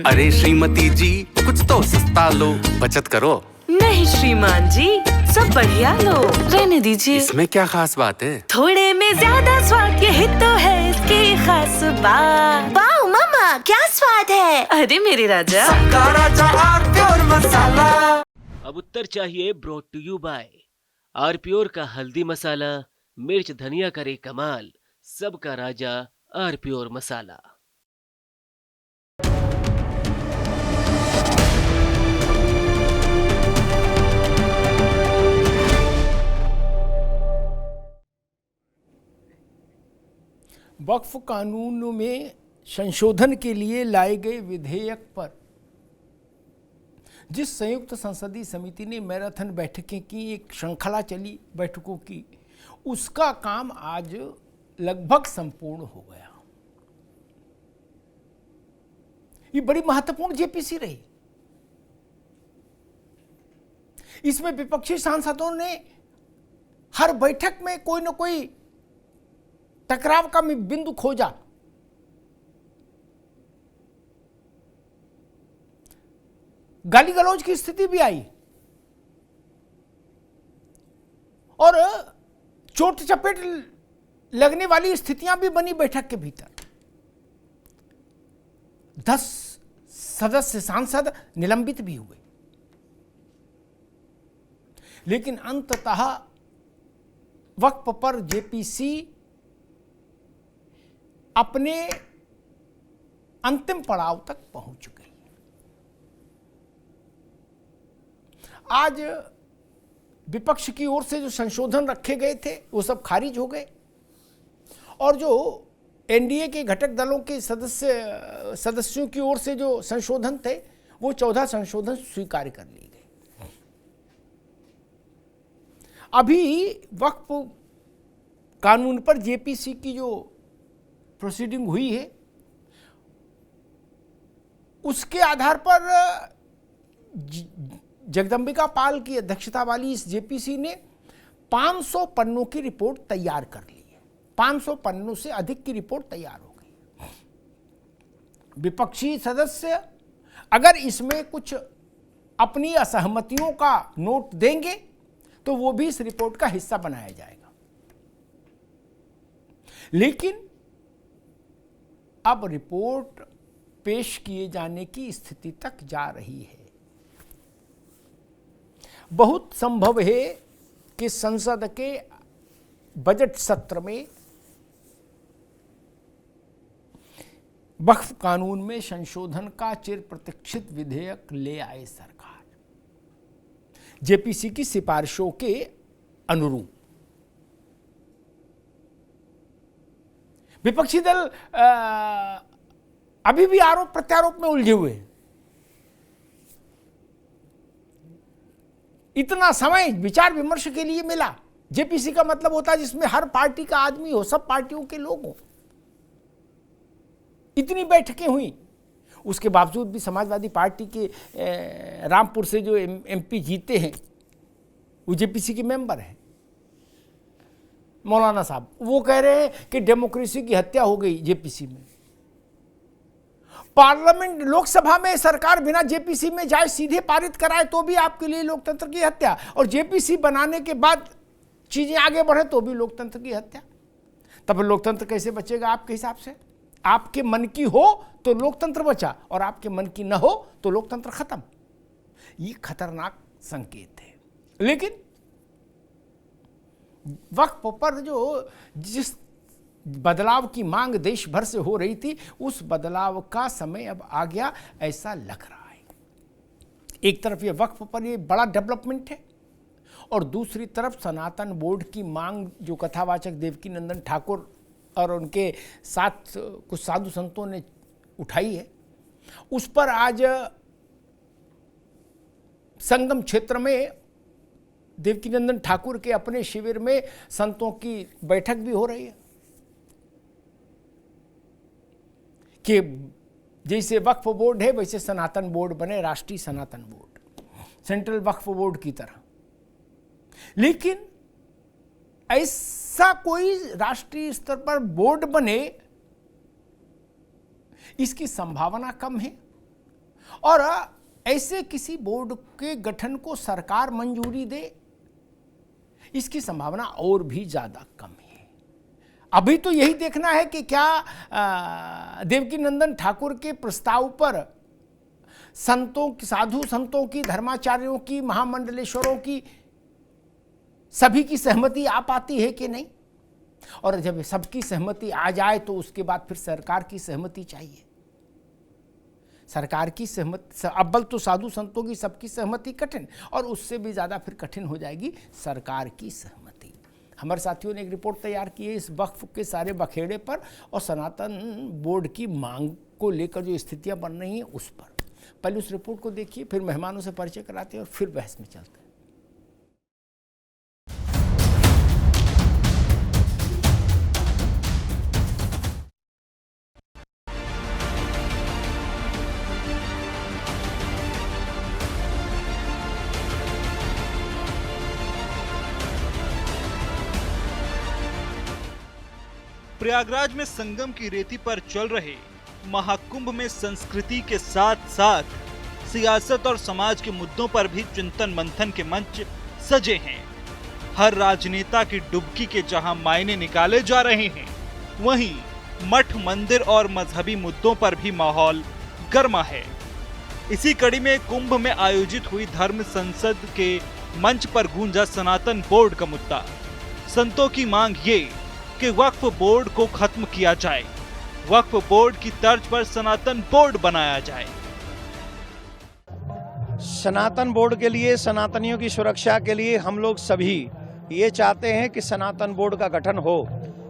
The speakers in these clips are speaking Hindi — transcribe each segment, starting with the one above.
अरे श्रीमती जी कुछ तो सस्ता लो, बचत करो। नहीं श्रीमान जी, सब बढ़िया लो, रहने दीजिए। इसमें क्या खास बात है? थोड़े में ज्यादा स्वाद, यही तो है इसकी खास बात। वाह मामा, क्या स्वाद है। अरे मेरे राजा, सबका राजा आर मसाला। अब उत्तर चाहिए brought to you by R pure का हल्दी मसाला, मिर्च धनिया करे कमाल, सबका राजा आर प्योर मसाला। वक्फ कानून में संशोधन के लिए लाए गए विधेयक पर जिस संयुक्त संसदीय समिति ने मैराथन बैठकें की, एक श्रृंखला चली बैठकों की, उसका काम आज लगभग संपूर्ण हो गया। ये बड़ी महत्वपूर्ण जेपीसी रही। इसमें विपक्षी सांसदों ने हर बैठक में कोई न कोई टकराव का बिंदु खोजा। गाली गलौज की स्थिति भी आई और चोट चपेट लगने वाली स्थितियां भी बनी बैठक के भीतर। 10 सदस्य सांसद निलंबित भी हुए, लेकिन अंततः वक्फ पर जेपीसी अपने अंतिम पड़ाव तक पहुंच गई। आज विपक्ष की ओर से जो संशोधन रखे गए थे वो सब खारिज हो गए और जो एनडीए के घटक दलों के सदस्यों की ओर से जो संशोधन थे वो 14 संशोधन स्वीकार कर लिए गए। अभी वक्फ कानून पर जेपीसी की जो प्रोसीडिंग हुई है उसके आधार पर जगदंबिका पाल की अध्यक्षता वाली इस जेपीसी ने 500 पन्नों की रिपोर्ट तैयार कर ली है। 500 पन्नों से अधिक की रिपोर्ट तैयार हो गई। विपक्षी सदस्य अगर इसमें कुछ अपनी असहमतियों का नोट देंगे तो वो भी इस रिपोर्ट का हिस्सा बनाया जाएगा। लेकिन अब रिपोर्ट पेश किए जाने की स्थिति तक जा रही है। बहुत संभव है कि संसद के बजट सत्र में वक्फ कानून में संशोधन का चिर प्रतीक्षित विधेयक ले आए सरकार, जेपीसी की सिफारिशों के अनुरूप। विपक्षी दल अभी भी आरोप प्रत्यारोप में उलझे हुए हैं। इतना समय विचार विमर्श के लिए मिला। जेपीसी का मतलब होता है जिसमें हर पार्टी का आदमी हो, सब पार्टियों के लोग हो। इतनी बैठकें हुई, उसके बावजूद भी समाजवादी पार्टी के रामपुर से जो एमपी जीते हैं वो जेपीसी के मेंबर हैं, मौलाना साहब। वो कह रहे हैं कि डेमोक्रेसी की हत्या हो गई जेपीसी में। पार्लियामेंट लोकसभा में सरकार बिना जेपीसी में जाए सीधे पारित कराए तो भी आपके लिए लोकतंत्र की हत्या, और जेपीसी बनाने के बाद चीजें आगे बढ़े तो भी लोकतंत्र की हत्या। तब लोकतंत्र कैसे बचेगा आपके हिसाब से? आपके मन की हो तो लोकतंत्र बचा और आपके मन की न हो तो लोकतंत्र खत्म। ये खतरनाक संकेत है। लेकिन वक्फ पर जो जिस बदलाव की मांग देश भर से हो रही थी उस बदलाव का समय अब आ गया, ऐसा लग रहा है। एक तरफ ये वक्फ पर ये बड़ा डेवलपमेंट है और दूसरी तरफ सनातन बोर्ड की मांग जो कथावाचक देवकीनंदन ठाकुर और उनके साथ कुछ साधु संतों ने उठाई है, उस पर आज संगम क्षेत्र में देवकीनंदन ठाकुर के अपने शिविर में संतों की बैठक भी हो रही है कि जैसे वक्फ बोर्ड है वैसे सनातन बोर्ड बने, राष्ट्रीय सनातन बोर्ड, सेंट्रल वक्फ बोर्ड की तरह। लेकिन ऐसा कोई राष्ट्रीय स्तर पर बोर्ड बने इसकी संभावना कम है। और ऐसे किसी बोर्ड के गठन को सरकार मंजूरी दे, इसकी संभावना और भी ज्यादा कम है। अभी तो यही देखना है कि क्या देवकीनंदन ठाकुर के प्रस्ताव पर संतों की, साधु संतों की, धर्माचार्यों की, महामंडलेश्वरों की, सभी की सहमति आ पाती है कि नहीं। और जब सबकी सहमति आ जाए तो उसके बाद फिर सरकार की सहमति चाहिए। सरकार की सहमति, अव्वल तो साधु संतों की सबकी सहमति कठिन, और उससे भी ज़्यादा फिर कठिन हो जाएगी सरकार की सहमति। हमारे साथियों ने एक रिपोर्ट तैयार की है इस वक्फ के सारे बखेड़े पर और सनातन बोर्ड की मांग को लेकर जो स्थितियां बन रही हैं उस पर। पहले उस रिपोर्ट को देखिए, फिर मेहमानों से परिचय कराते हैं और फिर बहस में चलते हैं। प्रयागराज में संगम की रेती पर चल रहे महाकुंभ में संस्कृति के साथ साथ सियासत और समाज के मुद्दों पर भी चिंतन मंथन के मंच सजे हैं। हर राजनेता की डुबकी के जहां मायने निकाले जा रहे हैं, वहीं मठ, मंदिर और मजहबी मुद्दों पर भी माहौल गर्मा है। इसी कड़ी में कुंभ में आयोजित हुई धर्म संसद के मंच पर गूंजा सनातन बोर्ड का मुद्दा। संतों की मांग ये कि वक्फ बोर्ड को खत्म किया जाए, वक्फ बोर्ड की तर्ज पर सनातन बोर्ड बनाया जाए। सनातन बोर्ड के लिए, सनातनियों की सुरक्षा के लिए हम लोग सभी ये चाहते हैं कि सनातन बोर्ड का गठन हो।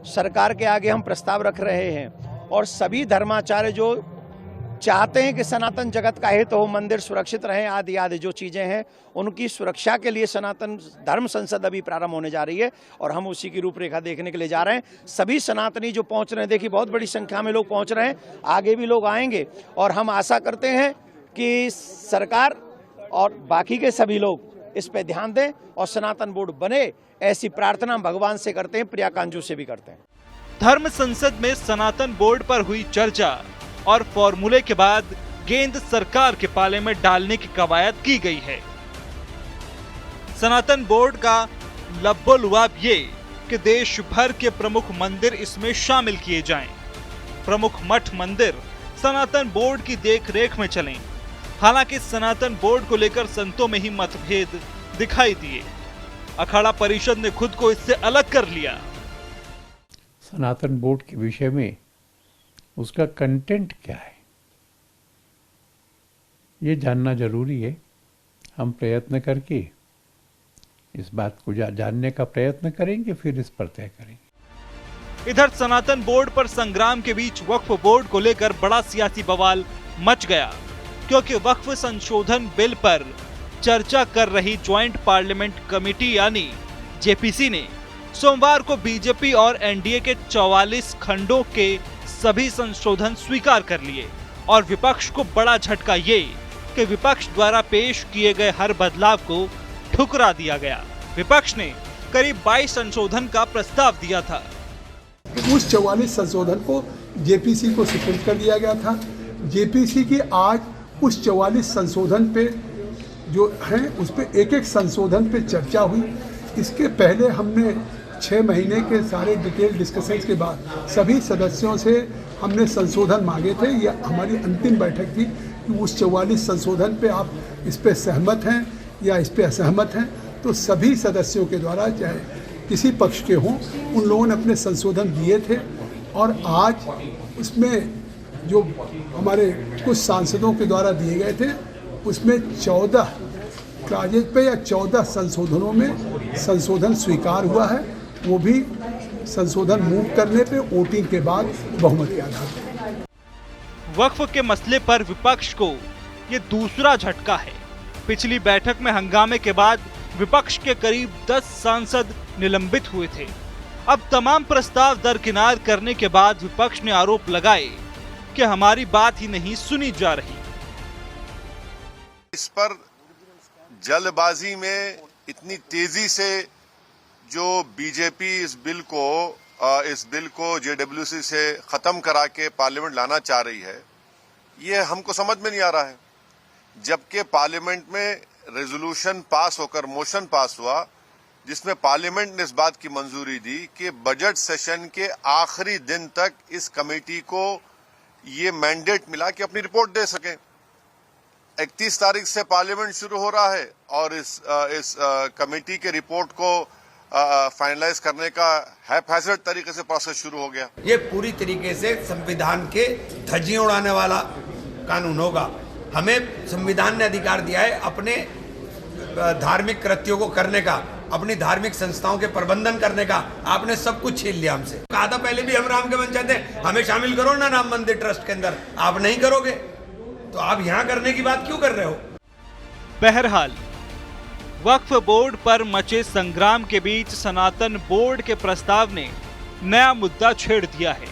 सरकार के आगे हम प्रस्ताव रख रहे हैं और सभी धर्माचार्य जो चाहते हैं कि सनातन जगत का हित हो, मंदिर सुरक्षित रहें, आदि आदि जो चीजें हैं, उनकी सुरक्षा के लिए सनातन धर्म संसद अभी प्रारंभ होने जा रही है और हम उसी की रूपरेखा देखने के लिए जा रहे हैं। सभी सनातनी जो पहुंच रहे हैं, देखिए बहुत बड़ी संख्या में लोग पहुंच रहे हैं, आगे भी लोग आएंगे और हम आशा करते हैं कि सरकार और बाकी के सभी लोग इस पे ध्यान दें और सनातन बोर्ड बने, ऐसी प्रार्थना भगवान से करते हैं, प्रिया कांजू से भी करते हैं। धर्म संसद में सनातन बोर्ड पर हुई चर्चा और फॉर्मूले के बाद गेंद सरकार के पाले में डालने की कवायद की गई है। सनातन बोर्ड का लब्बो-लुआब ये कि देश भर के प्रमुख मंदिर इसमें शामिल किए जाएं। प्रमुख मठ मंदिर सनातन बोर्ड की देखरेख में चलें। हालांकि सनातन बोर्ड को लेकर संतों में ही मतभेद दिखाई दिए। अखाड़ा परिषद ने खुद को इससे अलग कर लिया। सनातन बोर्ड के विषय में उसका कंटेंट क्या है, ये जानना जरूरी है। हम प्रयत्न करके इस बात को जानने का प्रयत्न करेंगे, फिर इस पर तय करेंगे। इधर सनातन बोर्ड पर संग्राम के बीच वक्फ बोर्ड को लेकर बड़ा सियासी बवाल मच गया, क्योंकि वक्फ संशोधन बिल पर चर्चा कर रही ज्वाइंट पार्लियामेंट कमेटी यानी जेपीसी ने सोमवार को बीजेपी और एनडीए के 44 खंडों के सभी संशोधन स्वीकार कर लिए और विपक्ष को बड़ा झटका ये कि विपक्ष द्वारा पेश किए गए हर बदलाव को ठुकरा दिया गया। विपक्ष ने करीब 22 संशोधन का प्रस्ताव दिया था। उस 44 संशोधन को जेपीसी को सुपुर्द कर दिया गया था। जेपीसी की आज उस 44 संशोधन पे जो है उस पे एक एक संशोधन पे चर्चा हुई। इसके पहले हमने 6 महीने के सारे डिटेल डिस्कशंस के बाद सभी सदस्यों से हमने संशोधन मांगे थे। यह हमारी अंतिम बैठक थी कि उस 44 संशोधन पे आप इस पे सहमत हैं या इस पे असहमत हैं। तो सभी सदस्यों के द्वारा, चाहे किसी पक्ष के हों, उन लोगों ने अपने संशोधन दिए थे और आज उसमें जो हमारे कुछ सांसदों के द्वारा दिए गए थे उसमें 14 क्लाजेज पे या 14 संशोधनों में संशोधन स्वीकार हुआ है। वो भी संशोधन मूव करने पे वोटिंग के बाद बहुमत के आधार पर। वक्फ के मसले पर विपक्ष को ये दूसरा झटका है। पिछली बैठक में हंगामे के बाद विपक्ष के करीब 10 सांसद निलंबित हुए थे। अब तमाम प्रस्ताव दरकिनार करने के बाद विपक्ष ने आरोप लगाए कि हमारी बात ही नहीं सुनी जा रही। इस पर जल्दबाजी में इतनी तेजी से जो बीजेपी इस बिल को जेडब्ल्यूसी से खत्म करा के पार्लियामेंट लाना चाह रही है, ये हमको समझ में नहीं आ रहा है। जबकि पार्लियामेंट में रेजोल्यूशन पास होकर मोशन पास हुआ जिसमें पार्लियामेंट ने इस बात की मंजूरी दी कि बजट सेशन के आखिरी दिन तक इस कमेटी को ये मैंडेट मिला कि अपनी रिपोर्ट दे सके। 31 तारीख से पार्लियामेंट शुरू हो रहा है और इस कमेटी के रिपोर्ट को फाइनलाइज करने का हैफेजर्ड तरीके से प्रोसेस शुरू हो गया। ये पूरी तरीके से संविधान के धज्जियां उड़ाने वाला कानून होगा। हमें संविधान ने अधिकार दिया है अपने धार्मिक कृत्यों को करने का, अपनी धार्मिक संस्थाओं के प्रबंधन करने का। आपने सब कुछ छीन लिया हमसे। कहा था पहले भी हम राम के पंचायत हैं, हमें शामिल करो ना राम मंदिर ट्रस्ट के अंदर। आप नहीं करोगे तो आप यहां करने की बात क्यों कर रहे हो? बहरहाल वक्फ बोर्ड पर मचे संग्राम के बीच सनातन बोर्ड के प्रस्ताव ने नया मुद्दा छेड़ दिया है।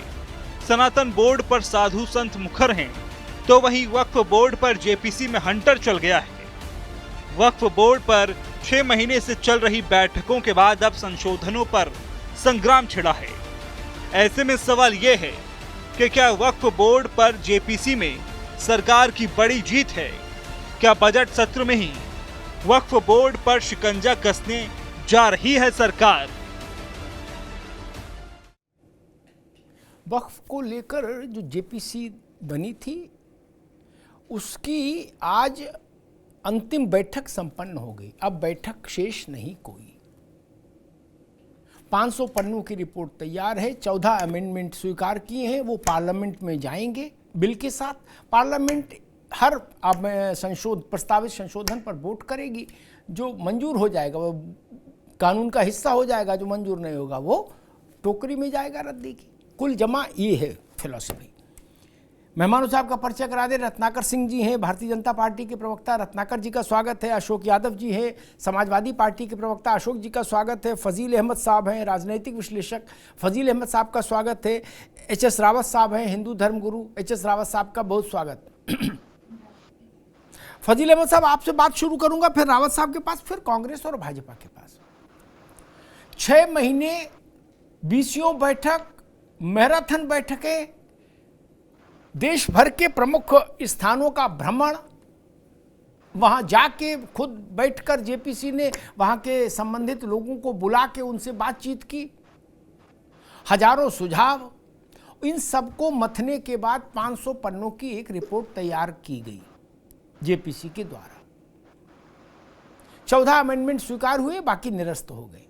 सनातन बोर्ड पर साधु संत मुखर हैं, तो वहीं वक्फ बोर्ड पर जेपीसी में हंटर चल गया है। वक्फ बोर्ड पर 6 महीने से चल रही बैठकों के बाद अब संशोधनों पर संग्राम छिड़ा है। ऐसे में सवाल ये है कि क्या वक्फ बोर्ड पर जेपीसी में सरकार की बड़ी जीत है? क्या बजट सत्र में ही वक्फ बोर्ड पर शिकंजा कसने जा रही है सरकार? वक्फ को लेकर जो जेपीसी बनी थी उसकी आज अंतिम बैठक संपन्न हो गई। अब बैठक शेष नहीं कोई। 500 पन्नों की रिपोर्ट तैयार है। 14 अमेंडमेंट स्वीकार किए हैं, वो पार्लियामेंट में जाएंगे बिल के साथ। पार्लियामेंट हर प्रस्तावित संशोधन पर वोट करेगी। जो मंजूर हो जाएगा वो कानून का हिस्सा हो जाएगा, जो मंजूर नहीं होगा वो टोकरी में जाएगा रद्दी की। कुल जमा ये है फिलॉसफी। मेहमानों साहब का परिचय करा दे। रत्नाकर सिंह जी हैं, भारतीय जनता पार्टी के प्रवक्ता, रत्नाकर जी का स्वागत है। अशोक यादव जी हैं, समाजवादी पार्टी के प्रवक्ता, अशोक जी का स्वागत है। फजील अहमद साहब हैं, राजनीतिक विश्लेषक, फजील अहमद साहब का स्वागत है। एच.एस. रावत साहब हैं, हिंदू धर्मगुरु, एच.एस. रावत साहब का बहुत स्वागत। फजील अहमद साहब आपसे बात शुरू करूंगा, फिर रावत साहब के पास, फिर कांग्रेस और भाजपा के पास। 6 महीने 20 बैठक, मैराथन बैठकें, देश भर के प्रमुख स्थानों का भ्रमण, वहां जाके खुद बैठकर जेपीसी ने वहां के संबंधित लोगों को बुला के उनसे बातचीत की, हजारों सुझाव, इन सबको मथने के बाद 500 पन्नों की एक रिपोर्ट तैयार की गई जेपीसी के द्वारा। 14 अमेंडमेंट स्वीकार हुए, बाकी निरस्त हो गए।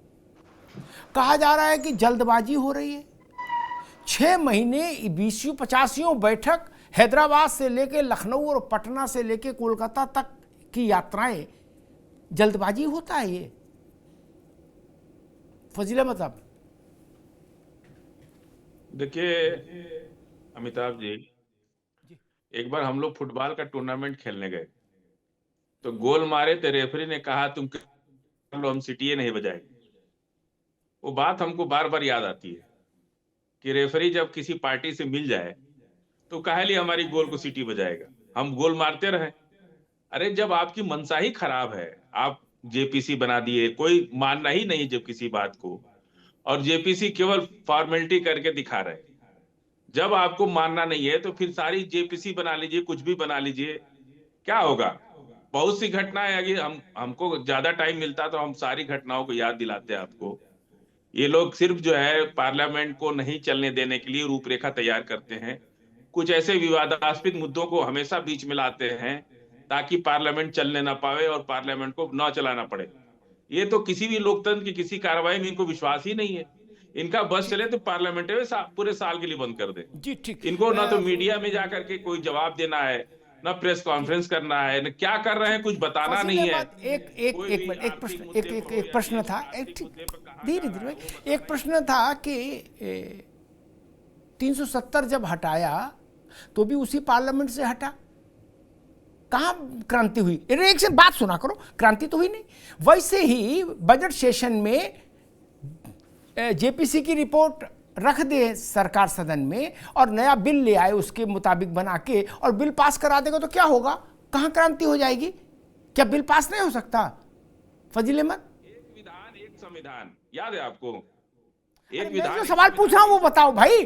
कहा जा रहा है कि जल्दबाजी हो रही है। 6 महीने 20-50 बैठक, हैदराबाद से लेके लखनऊ और पटना से लेके कोलकाता तक की यात्राएं, जल्दबाजी होता है ये? फजील अहमद साहब। देखिए अमिताभ जी, एक बार हम लोग फुटबॉल का टूर्नामेंट खेलने गए तो गोल मारे तो रेफरी ने कहा तुम कर लो, हम सीटी नहीं बजाएंगे। वो बात हमको बार बार याद आती है कि रेफरी जब किसी पार्टी से मिल जाए तो काहे लिए हमारी गोल को सीटी बजाएगा, हम गोल मारते रहे। अरे जब आपकी मनसा ही खराब है, आप जेपीसी बना दिए, कोई मानना ही नहीं जब किसी बात को, और जेपीसी केवल फॉर्मेलिटी करके दिखा रहे। जब आपको मानना नहीं है तो फिर सारी जेपीसी बना लीजिए, कुछ भी बना लीजिए, क्या होगा? बहुत सी घटनाएं, अगर हमको ज्यादा टाइम मिलता तो हम सारी घटनाओं को याद दिलाते हैं आपको। ये लोग सिर्फ जो है पार्लियामेंट को नहीं चलने देने के लिए रूपरेखा तैयार करते हैं। कुछ ऐसे विवादास्पद मुद्दों को हमेशा बीच में लाते हैं ताकि पार्लियामेंट चलने ना पावे और पार्लियामेंट को न चलाना पड़े। ये तो किसी भी लोकतंत्र की किसी कार्रवाई में इनको विश्वास ही नहीं है। इनका बस चले तो पार्लियामेंट में पूरे साल के लिए बंद कर दे। जी ठीक। इनको ना तो मीडिया में जाकर के कोई जवाब देना है, ना प्रेस कॉन्फ्रेंस करना है, ना क्या कर रहे हैं कुछ बताना नहीं है। एक प्रश्न था, धीरे धीरे एक प्रश्न था कि 370 जब हटाया तो भी उसी पार्लियामेंट से हटा, कहाँ क्रांति हुई? एक से बात सुना करो, क्रांति तो हुई नहीं। वैसे ही बजट सेशन में जेपीसी की रिपोर्ट रख दे सरकार सदन में और नया बिल ले आए उसके मुताबिक बना के और बिल पास करा देगा तो क्या होगा? कहाँ क्रांति हो जाएगी? क्या बिल पास नहीं हो सकता? फजील अहमद, एक विधान एक संविधान याद है आपको? एक विधान जो सवाल पूछ रहा हूं वो बताओ भाई।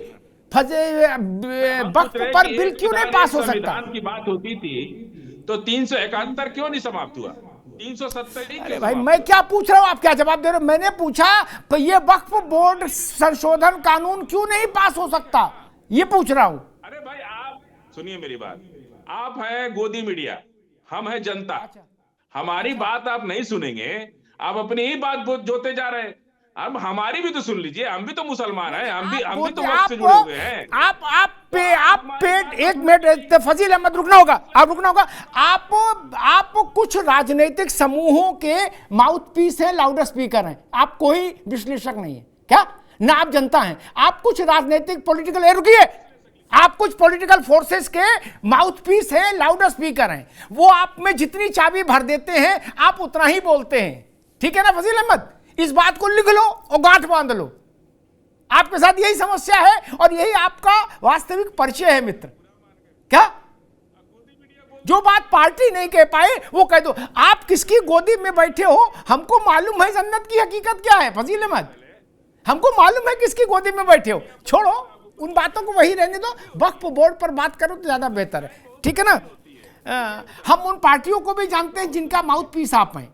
वक्फ पर बिल क्यों नहीं पास हो सकता? संविधान की बात होती थी तो 371 क्यों नहीं समाप्त हुआ? 370 अरे भाई मैं क्या पूछ रहा हूं, आप क्या जवाब दे रहे हो? मैंने पूछा तो ये वक्फ बोर्ड संशोधन कानून क्यों नहीं पास हो सकता, ये पूछ रहा हूं। अरे भाई आप सुनिए मेरी बात, आप है गोदी मीडिया, हम है जनता। हमारी बात आप नहीं सुनेंगे, आप अपनी ही बात जोते जा रहे हैं। अब हमारी भी तो सुन लीजिए, हम भी तो मुसलमान हैं, हम भी तो वक्त से जुड़े हुए हैं। आप पेट एक मिनट फजील अहमद रुकना होगा, आप रुकना होगा। आप कुछ राजनीतिक समूहों के माउथ पीस हैं, लाउड स्पीकर हैं, आप कोई विश्लेषक नहीं है क्या? ना आप जनता हैं, आप कुछ राजनीतिक पॉलिटिकल, रुकिए, आप कुछ पॉलिटिकल फोर्सेस के माउथ पीस हैं, लाउड स्पीकर हैं। वो आप में जितनी चाबी भर देते हैं आप उतना ही बोलते हैं, ठीक है ना फजील अहमद? इस बात को लिख लो और गांठ बांध लो। आपके साथ यही समस्या है और यही आपका वास्तविक परिचय है मित्र। क्या जो बात पार्टी नहीं कह पाए वो कह दो। आप किसकी गोदी में बैठे हो, हमको मालूम है जन्नत की हकीकत क्या है फजील अहमद, हमको मालूम है किसकी गोदी में बैठे हो। छोड़ो उन बातों को, वही रहने दो, वक्फ बोर्ड पर बात करो तो ज्यादा बेहतर है, ठीक है ना? हम उन पार्टियों को भी जानते हैं जिनका माउथ पीस आप हैं,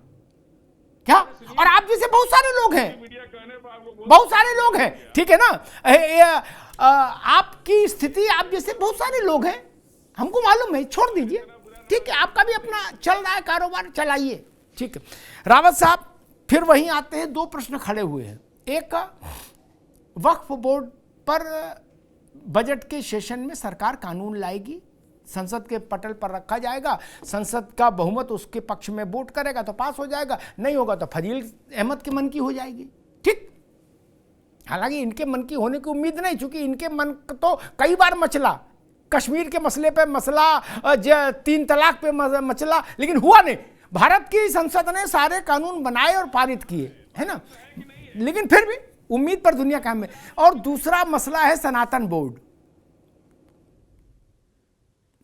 क्या? और आप जैसे बहुत सारे लोग हैं, बहुत सारे लोग हैं, ठीक है ना? आपकी स्थिति, आप जैसे बहुत सारे लोग हैं, हमको मालूम है, छोड़ दीजिए, ठीक है? आपका भी अपना चल रहा है कारोबार, चलाइए, ठीक है? रावत साहब फिर वहीं आते हैं, दो प्रश्न खड़े हुए हैं। एक, वक्फ बोर्ड पर बजट के सेशन में सरकार कानून लाएगी, संसद के पटल पर रखा जाएगा, संसद का बहुमत उसके पक्ष में वोट करेगा तो पास हो जाएगा, नहीं होगा तो फजील अहमद के मन की हो जाएगी, ठीक? हालांकि इनके मन की होने की उम्मीद नहीं, क्योंकि इनके मन तो कई बार मचला, कश्मीर के मसले पे मसला, 3 तलाक पे मचला, लेकिन हुआ नहीं। भारत की संसद ने सारे कानून बनाए और पारित किए, है ना? लेकिन फिर भी उम्मीद पर दुनिया कायम है। और दूसरा मसला है सनातन बोर्ड।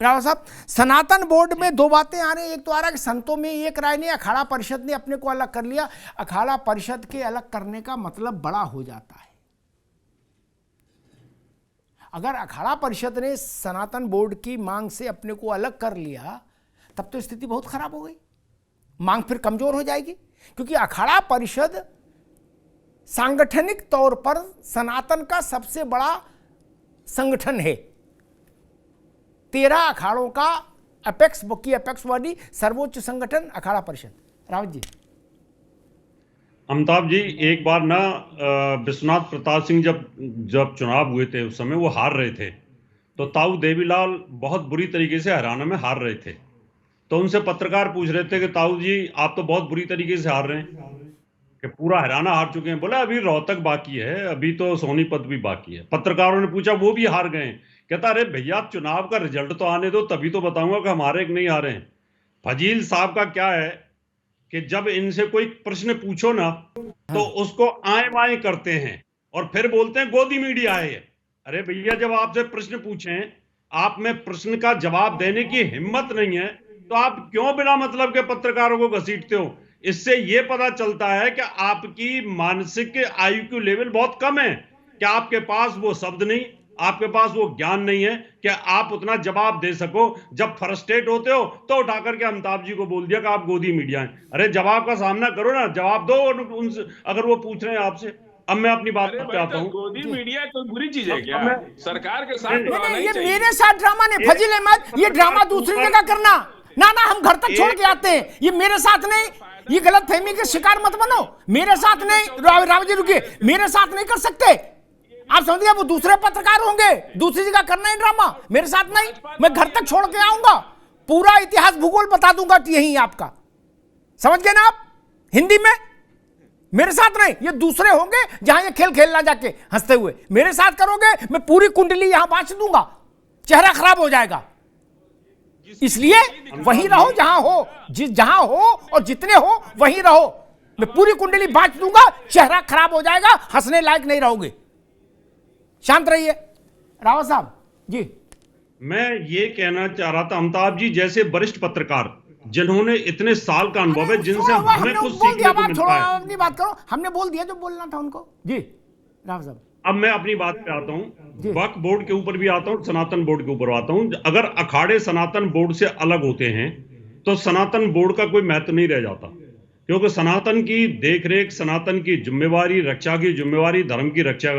राव साहब, सनातन बोर्ड में दो बातें आ रही हैं। एक तो आ रहा है कि संतों में एक राय नहीं, अखाड़ा परिषद ने अपने को अलग कर लिया। अखाड़ा परिषद के अलग करने का मतलब बड़ा हो जाता है। अगर अखाड़ा परिषद ने सनातन बोर्ड की मांग से अपने को अलग कर लिया तब तो स्थिति बहुत खराब हो गई, मांग फिर कमजोर हो जाएगी, क्योंकि अखाड़ा परिषद सांगठनिक तौर पर सनातन का सबसे बड़ा संगठन है। 13 अखाड़ों का अपेक्स वाली सर्वोच्च संगठन अखाड़ा परिषद। रावत जी। अमिताभ जी, एक बार ना विश्वनाथ प्रताप सिंह जब चुनाव हुए थे उस समय वो हार रहे थे, तो ताऊ देवीलाल बहुत बुरी तरीके से हरियाणा में हार रहे थे। तो उनसे पत्रकार पूछ रहे थे कि ताऊ जी आप तो बहुत बुरी तरीके से हार रहे हैं, कि पूरा हरियाणा हार चुके हैं। बोला अभी रोहतक बाकी है, अभी तो सोनीपत भी बाकी है। पत्रकारों ने पूछा वो भी हार गए। कहता अरे भैया चुनाव का रिजल्ट तो आने दो, तभी तो बताऊंगा कि हमारे एक नहीं हारे हैं। फजील साहब का क्या है कि जब इनसे कोई प्रश्न पूछो ना तो उसको आए वाए करते हैं और फिर बोलते हैं गोदी मीडिया है। अरे भैया जब आपसे प्रश्न पूछें, आप में प्रश्न का जवाब देने की हिम्मत नहीं है तो आप क्यों बिना मतलब के पत्रकारों को घसीटते हो? इससे यह पता चलता है कि आपकी मानसिक IQ लेवल बहुत कम है, कि आपके पास वो शब्द नहीं, आपके पास वो ज्ञान नहीं है कि आप उतना जवाब दे सको। जब फ्रस्ट्रेट होते हो तो उठा करके अमिताभ जी को बोल दिया कि आप गोदी मीडिया हैं। अरे जवाब का सामना करो ना, जवाब दो उनसे, अगर वो पूछ रहे हैं आपसे। अब मैं अपनी बात पे आता हूँ। गोदी मीडिया कोई बुरी चीज है क्या? सरकार के साथ ये मेरे साथ ड्रामा नहीं फजील अहमद, ये ड्रामा दूसरी जगह करना ना, हम घर तक छोड़ के आते हैं। ये मेरे साथ नहीं, ये गलत फहमी के शिकार मत बनो। मेरे साथ नहीं, राव जी रुकिए, मेरे साथ नहीं कर सकते आप, समझिए वो दूसरे पत्रकार होंगे, दूसरी जगह करना है ड्रामा, मेरे साथ नहीं। मैं घर तक छोड़ के आऊंगा, पूरा इतिहास भूगोल बता दूंगा कि यही आपका, समझ गए ना आप? हिंदी में मेरे साथ नहीं, ये दूसरे होंगे जहां ये खेल खेलना जाके हंसते हुए। मेरे साथ करोगे मैं पूरी कुंडली यहां बांट दूंगा, चेहरा खराब हो जाएगा। इसलिए वहीं रहो जहां हो, जहां हो और जितने हो वहीं रहो। मैं पूरी कुंडली बांट दूंगा, चेहरा खराब हो जाएगा, हंसने लायक नहीं रहोगे। शांत रहिए। रावत साहब जी। मैं ये कहना चाह रहा था, अमिताभ जी जैसे वरिष्ठ पत्रकार जिन्होंने इतने साल का अनुभव है, जिनसे हमें कुछ सीखने को मिलता है। अपनी बात करो, हमने बोल दिया जो बोलना था उनको। जी राव साहब। अब मैं अपनी बात पे आता हूँ, वक्फ बोर्ड के ऊपर भी आता हूँ, सनातन बोर्ड के ऊपर आता हूँ। अगर अखाड़े सनातन बोर्ड से अलग होते हैं तो सनातन बोर्ड का कोई महत्व नहीं रह जाता, क्योंकि सनातन की देखरेख, सनातन की जिम्मेवारी, रक्षा की जिम्मेवारी, धर्म की रक्षा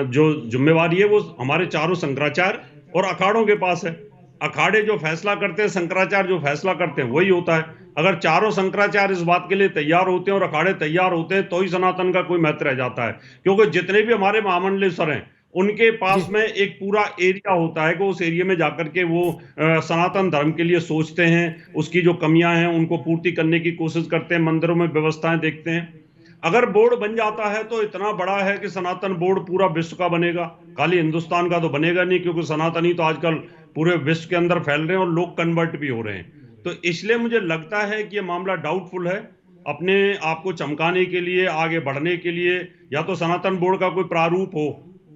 जो जिम्मेवारी है वो हमारे चारों शंकराचार्य और अखाड़ों के पास है। अखाड़े जो फैसला करते हैं, शंकराचार्य जो फैसला करते हैं, वही होता है। अगर चारों शंकराचार्य इस बात के लिए तैयार होते हैं और अखाड़े तैयार होते हैं तो ही सनातन का कोई महत्व रह जाता है। क्योंकि जितने भी हमारे महामंडलेश्वर हैं उनके पास में एक पूरा एरिया होता है कि उस एरिया में जाकर के वो सनातन धर्म के लिए सोचते हैं, उसकी जो कमियां हैं उनको पूर्ति करने की कोशिश करते हैं, मंदिरों में व्यवस्थाएं देखते हैं। अगर बोर्ड बन जाता है तो इतना बड़ा है कि सनातन बोर्ड पूरा विश्व का बनेगा, खाली हिंदुस्तान का तो बनेगा नहीं, क्योंकि सनातनी तो आजकल पूरे विश्व के अंदर फैल रहे हैं और लोग कन्वर्ट भी हो रहे हैं। तो इसलिए मुझे लगता है कि ये मामला डाउटफुल है। अपने आप को चमकाने के लिए, आगे बढ़ने के लिए, या तो सनातन बोर्ड का कोई प्रारूप हो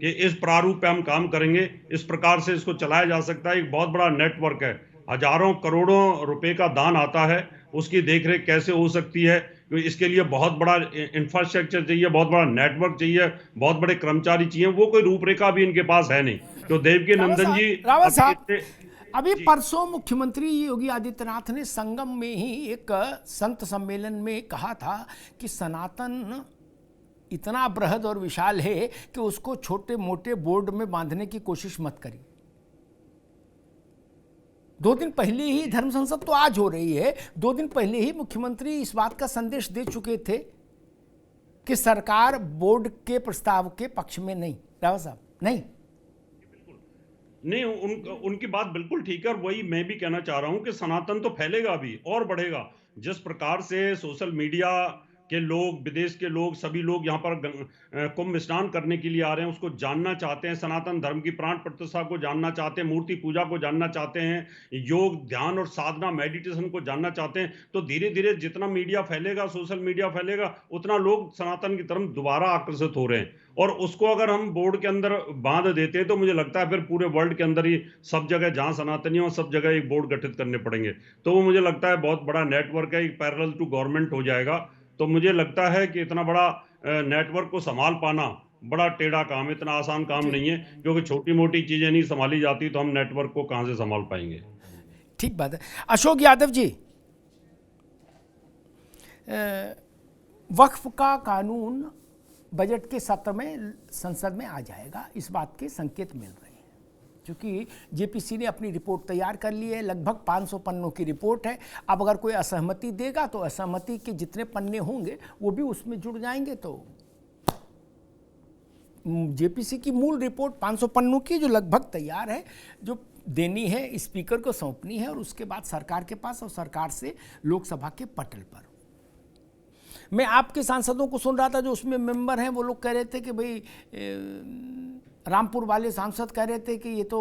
कि इस प्रारूप पे हम काम करेंगे, इस प्रकार से इसको चलाया जा सकता है। एक बहुत बड़ा नेटवर्क है, हजारों करोड़ों रुपए का दान आता है, उसकी देखरेख कैसे हो सकती है? इसके लिए बहुत बड़ा इंफ्रास्ट्रक्चर चाहिए, बहुत बड़ा नेटवर्क चाहिए, बहुत बड़े कर्मचारी चाहिए। वो कोई रूपरेखा भी इनके पास है नहीं। तो देवकी नंदन जी रावत साहब, अभी परसों मुख्यमंत्री योगी आदित्यनाथ ने संगम में ही एक संत सम्मेलन में कहा था कि सनातन इतना बृहद और विशाल है कि उसको छोटे मोटे बोर्ड में बांधने की कोशिश मत करिए। 2 दिन पहले ही धर्म संसद तो आज हो रही है, 2 दिन पहले ही मुख्यमंत्री इस बात का संदेश दे चुके थे कि सरकार बोर्ड के प्रस्ताव के पक्ष में नहीं। रावत साहब, नहीं, उनकी बात बिल्कुल ठीक है और वही मैं भी कहना चाह रहा हूं कि सनातन तो फैलेगा भी और बढ़ेगा। जिस प्रकार से सोशल मीडिया के लोग, विदेश के लोग, सभी लोग यहाँ पर कुंभ स्नान करने के लिए आ रहे हैं, उसको जानना चाहते हैं, सनातन धर्म की प्राण प्रतिष्ठा को जानना चाहते हैं, मूर्ति पूजा को जानना चाहते हैं, योग, ध्यान और साधना, मेडिटेशन को जानना चाहते हैं। तो धीरे धीरे जितना मीडिया फैलेगा, सोशल मीडिया फैलेगा, उतना लोग सनातन की तरफ दोबारा आकर्षित हो रहे हैं। और उसको अगर हम बोर्ड के अंदर बांध देते हैं तो मुझे लगता है फिर पूरे वर्ल्ड के अंदर ही सब जगह जहां सनातनी हो, सब जगह एक बोर्ड गठित करने पड़ेंगे। तो वो मुझे लगता है बहुत बड़ा नेटवर्क है, एक पैरेलल टू गवर्नमेंट हो जाएगा। तो मुझे लगता है कि इतना बड़ा नेटवर्क को संभाल पाना बड़ा टेढ़ा काम, इतना आसान काम नहीं है, क्योंकि छोटी मोटी चीजें नहीं संभाली जाती तो हम नेटवर्क को कहां से संभाल पाएंगे। ठीक बात है। अशोक यादव जी, वक्फ का कानून बजट के सत्र में संसद में आ जाएगा, इस बात के संकेत मिल रहे हैं, क्योंकि जेपीसी ने अपनी रिपोर्ट तैयार कर ली है। लगभग 500 पन्नों की रिपोर्ट है। अब अगर कोई असहमति देगा तो असहमति के जितने पन्ने होंगे वो भी उसमें जुड़ जाएंगे। तो जेपीसी की मूल रिपोर्ट 500 पन्नों की जो लगभग तैयार है, जो देनी है, स्पीकर को सौंपनी है और उसके बाद सरकार के पास और सरकार से लोकसभा के पटल पर। मैं आपके सांसदों को सुन रहा था जो उसमें मेंबर हैं, वो लोग कह रहे थे कि भाई रामपुर वाले सांसद कह रहे थे कि ये तो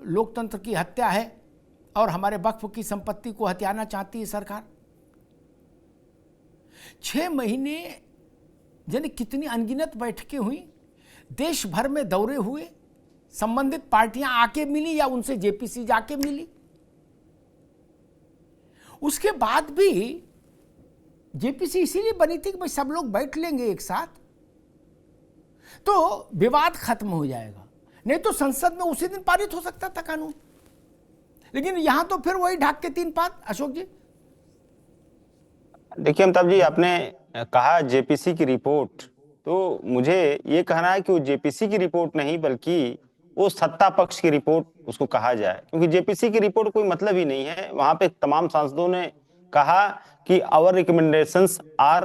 लोकतंत्र की हत्या है और हमारे वक्फ की संपत्ति को हथियाना चाहती है सरकार। 6 महीने यानी कितनी अनगिनत बैठकें हुई, देश भर में दौरे हुए, संबंधित पार्टियां आके मिली या उनसे जेपीसी जाके मिली। उसके बाद भी जेपीसी इसीलिए बनी थी कि भाई सब लोग बैठ लेंगे एक साथ तो विवाद खत्म हो जाएगा, नहीं तो संसद में उसी दिन पारित हो सकता था कानून। लेकिन यहां तो फिर वही ढाक के 3 पात। अशोक जी, देखिए अमिताभ जी, आपने कहा जेपीसी की रिपोर्ट, तो मुझे ये कहना है कि वो जेपीसी की रिपोर्ट नहीं बल्कि वो सत्ता पक्ष की रिपोर्ट उसको कहा जाए, क्योंकि जेपीसी की रिपोर्ट कोई मतलब ही नहीं है। वहां पे तमाम सांसदों ने कहा कि our recommendations are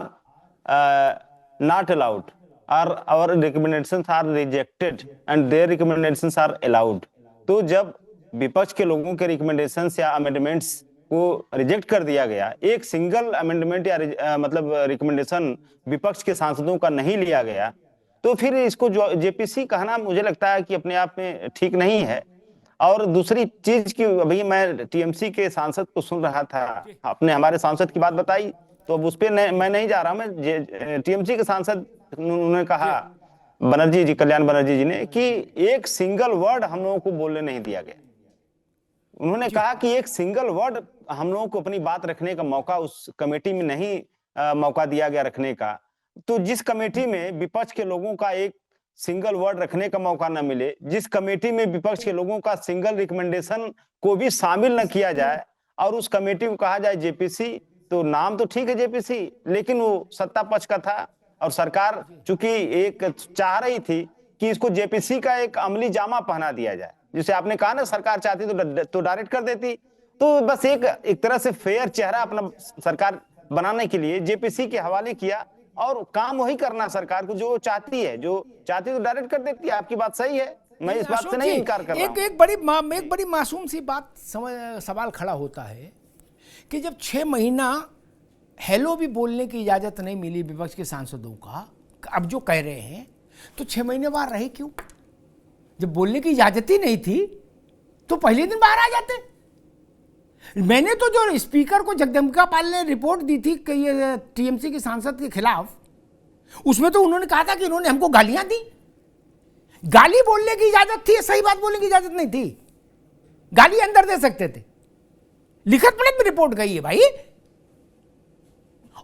not allowed, our recommendations are rejected and their recommendations are allowed. तो जब विपक्ष के लोगों के रिकमेंडेशंस या अमेंडमेंट्स को रिजेक्ट कर दिया गया, एक सिंगल अमेंडमेंट या मतलब रिकमेंडेशन विपक्ष के सांसदों का नहीं लिया गया, तो फिर इसको जो जेपीसी कहना मुझे लगता है कि अपने आप में ठीक नहीं है। और दूसरी चीज की, अभी मैं टीएमसी के सांसद को सुन रहा था, आपने हमारे सांसद की बात बताई तो अब उस पर मैं नहीं जा रहा हूं। मैं टीएमसी के सांसद, उन्होंने कहा, बनर्जी जी, कल्याण बनर्जी जी ने, कि एक सिंगल वर्ड हम लोगों को बोलने नहीं दिया गया। उन्होंने कहा कि एक सिंगल वर्ड हम लोगों को अपनी बात रखने का मौका उस कमेटी में नहीं मौका दिया गया रखने का। तो जिस कमेटी में विपक्ष के लोगों का एक सिंगल वर्ड रखने का मौका न मिले, जिस कमेटी में विपक्ष के लोगों का सिंगल रिकमेंडेशन को भी शामिल न किया जाए और उस कमेटी को कहा जाए जेपीसी, तो नाम तो ठीक है जेपीसी, लेकिन वो सत्ता पक्ष का था और सरकार चूंकि एक चाह रही थी कि इसको जेपीसी का एक अमली जामा पहना दिया जाए, जिसे आपने कहा ना सरकार चाहती तो डायरेक्ट कर देती, तो बस एक तरह से फेयर चेहरा अपना सरकार बनाने के लिए जेपीसी के हवाले किया और काम वही करना सरकार को जो चाहती है, जो चाहती तो डायरेक्ट कर देती है। आपकी बात सही है, मैं इस बात से नहीं इनकार कर रहा हूं। एक बड़ी मासूम सी बात सवाल खड़ा होता है कि जब 6 महीना हेलो भी बोलने की इजाजत नहीं मिली विपक्ष के सांसदों का, अब जो कह रहे हैं, तो 6 महीने बाहर रहे क्यों? जब बोलने की इजाजत ही नहीं थी तो पहले दिन बाहर आ जाते। मैंने तो जो स्पीकर को जगदम्बिका पाल ने रिपोर्ट दी थी कि ये टीएमसी के सांसद के खिलाफ, उसमें तो उन्होंने कहा था कि इन्होंने हमको गालियां दी। गाली बोलने की इजाजत थी, सही बात बोलने की इजाजत नहीं थी। गाली अंदर दे सकते थे, लिखत पढ़त में रिपोर्ट गई है भाई।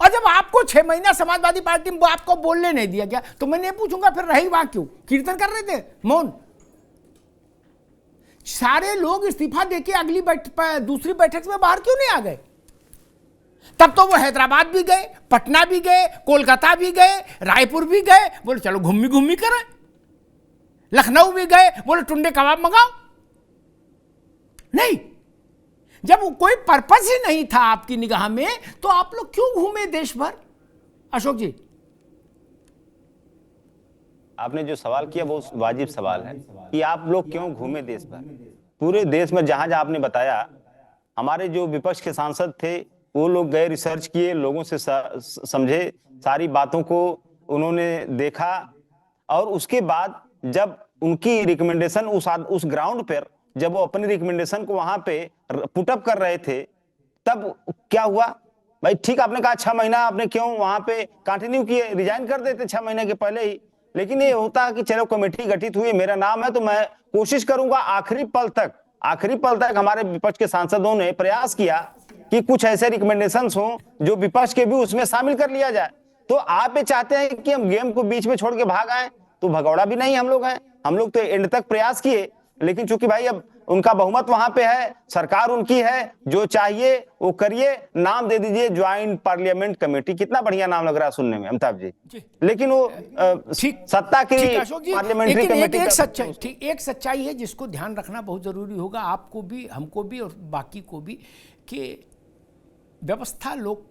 और जब आपको 6 महीना समाजवादी पार्टी में आपको बोलने नहीं दिया गया, तो मैं नहीं पूछूंगा फिर रही वहां क्यों? कीर्तन कर रहे थे, मौन। सारे लोग इस्तीफा देके अगली दूसरी बैठक में बाहर क्यों नहीं आ गए? तब तो वो हैदराबाद भी गए, पटना भी गए, कोलकाता भी गए, रायपुर भी गए, बोले चलो घूमी घूमी करें। लखनऊ भी गए, बोले टुंडे कबाब मंगाओ। नहीं, जब कोई पर्पस ही नहीं था आपकी निगाह में, तो आप लोग क्यों घूमे देश भर? अशोक जी, आपने जो सवाल किया वो वाजिब सवाल है कि आप लोग क्यों घूमे देश भर। पूरे देश में जहां जहां आपने बताया, हमारे जो विपक्ष के सांसद थे वो लोग गए, रिसर्च किए, लोगों से समझे, सारी बातों को उन्होंने देखा, और उसके बाद जब उनकी रिकमेंडेशन उस ग्राउंड पर, जब वो अपनी रिकमेंडेशन को वहां पे पुटअप कर रहे थे, तब क्या हुआ भाई? ठीक, आपने कहा 6 महीना आपने क्यों वहां पे कंटिन्यू किए, रिजाइन कर देते 6 महीने के पहले ही। लेकिन ये होता कि चलो कमेटी गठित हुई, मेरा नाम है, तो मैं कोशिश करूंगा आखिरी पल तक हमारे विपक्ष के सांसदों ने प्रयास किया कि कुछ ऐसे रिकमेंडेशंस हों जो विपक्ष के भी उसमें शामिल कर लिया जाए। तो आप ये चाहते हैं कि हम गेम को बीच में छोड़ के भाग आए, तो भगौड़ा भी नहीं हम लोग हैं। हम लोग तो एंड तक प्रयास किए, लेकिन चूंकि भाई अब उनका बहुमत वहां पे है, सरकार उनकी है, जो चाहिए वो करिए, नाम दे दीजिए ज्वाइंट पार्लियामेंट कमेटी। कितना बढ़िया नाम लग रहा है सुनने में अमिताभ जी, लेकिन वो सत्ता की पार्लियामेंट्री कमेटी एक सच्चाई है जिसको ध्यान रखना बहुत जरूरी होगा, आपको भी, हमको भी और बाकी को भी, कि व्यवस्था लोग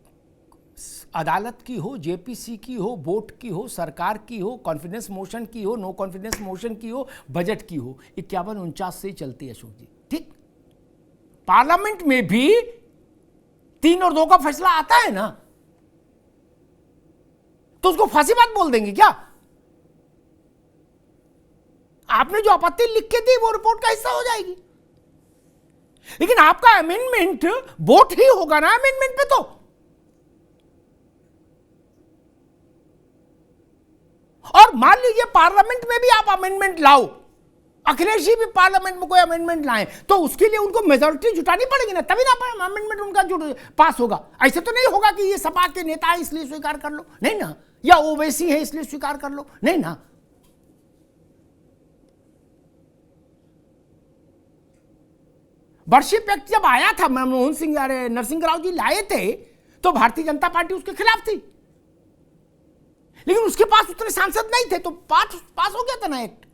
अदालत की हो, जेपीसी की हो, वोट की हो, सरकार की हो, कॉन्फिडेंस मोशन की हो, नो कॉन्फिडेंस मोशन की हो, बजट की हो, 51-49 से चलती है अशोक जी। ठीक, पार्लियामेंट में भी 3 और 2 का फैसला आता है ना, तो उसको फांसीबाद बोल देंगे क्या? आपने जो आपत्ति लिख के दी वो रिपोर्ट का हिस्सा हो जाएगी, लेकिन आपका अमेंडमेंट वोट ही होगा ना अमेंडमेंट पे। तो और मान लीजिए पार्लियामेंट में भी आप अमेंडमेंट लाओ, अखिलेश जी भी पार्लियामेंट में कोई अमेंडमेंट लाएं, तो उसके लिए उनको मेजॉरिटी जुटानी पड़ेगी ना, तभी ना अमेंडमेंट उनका पास होगा। ऐसे तो नहीं होगा कि ये सपा के नेता है इसलिए स्वीकार कर लो, नहीं ना, या ओवैसी है इसलिए स्वीकार कर लो, नहीं ना। वर्शिप एक्ट जब आया था, मनमोहन सिंह नरसिंह राव जी लाए थे, तो भारतीय जनता पार्टी उसके खिलाफ थी, लेकिन उसके पास उतने सांसद नहीं थे, तो पास हो गया था ना एक्ट।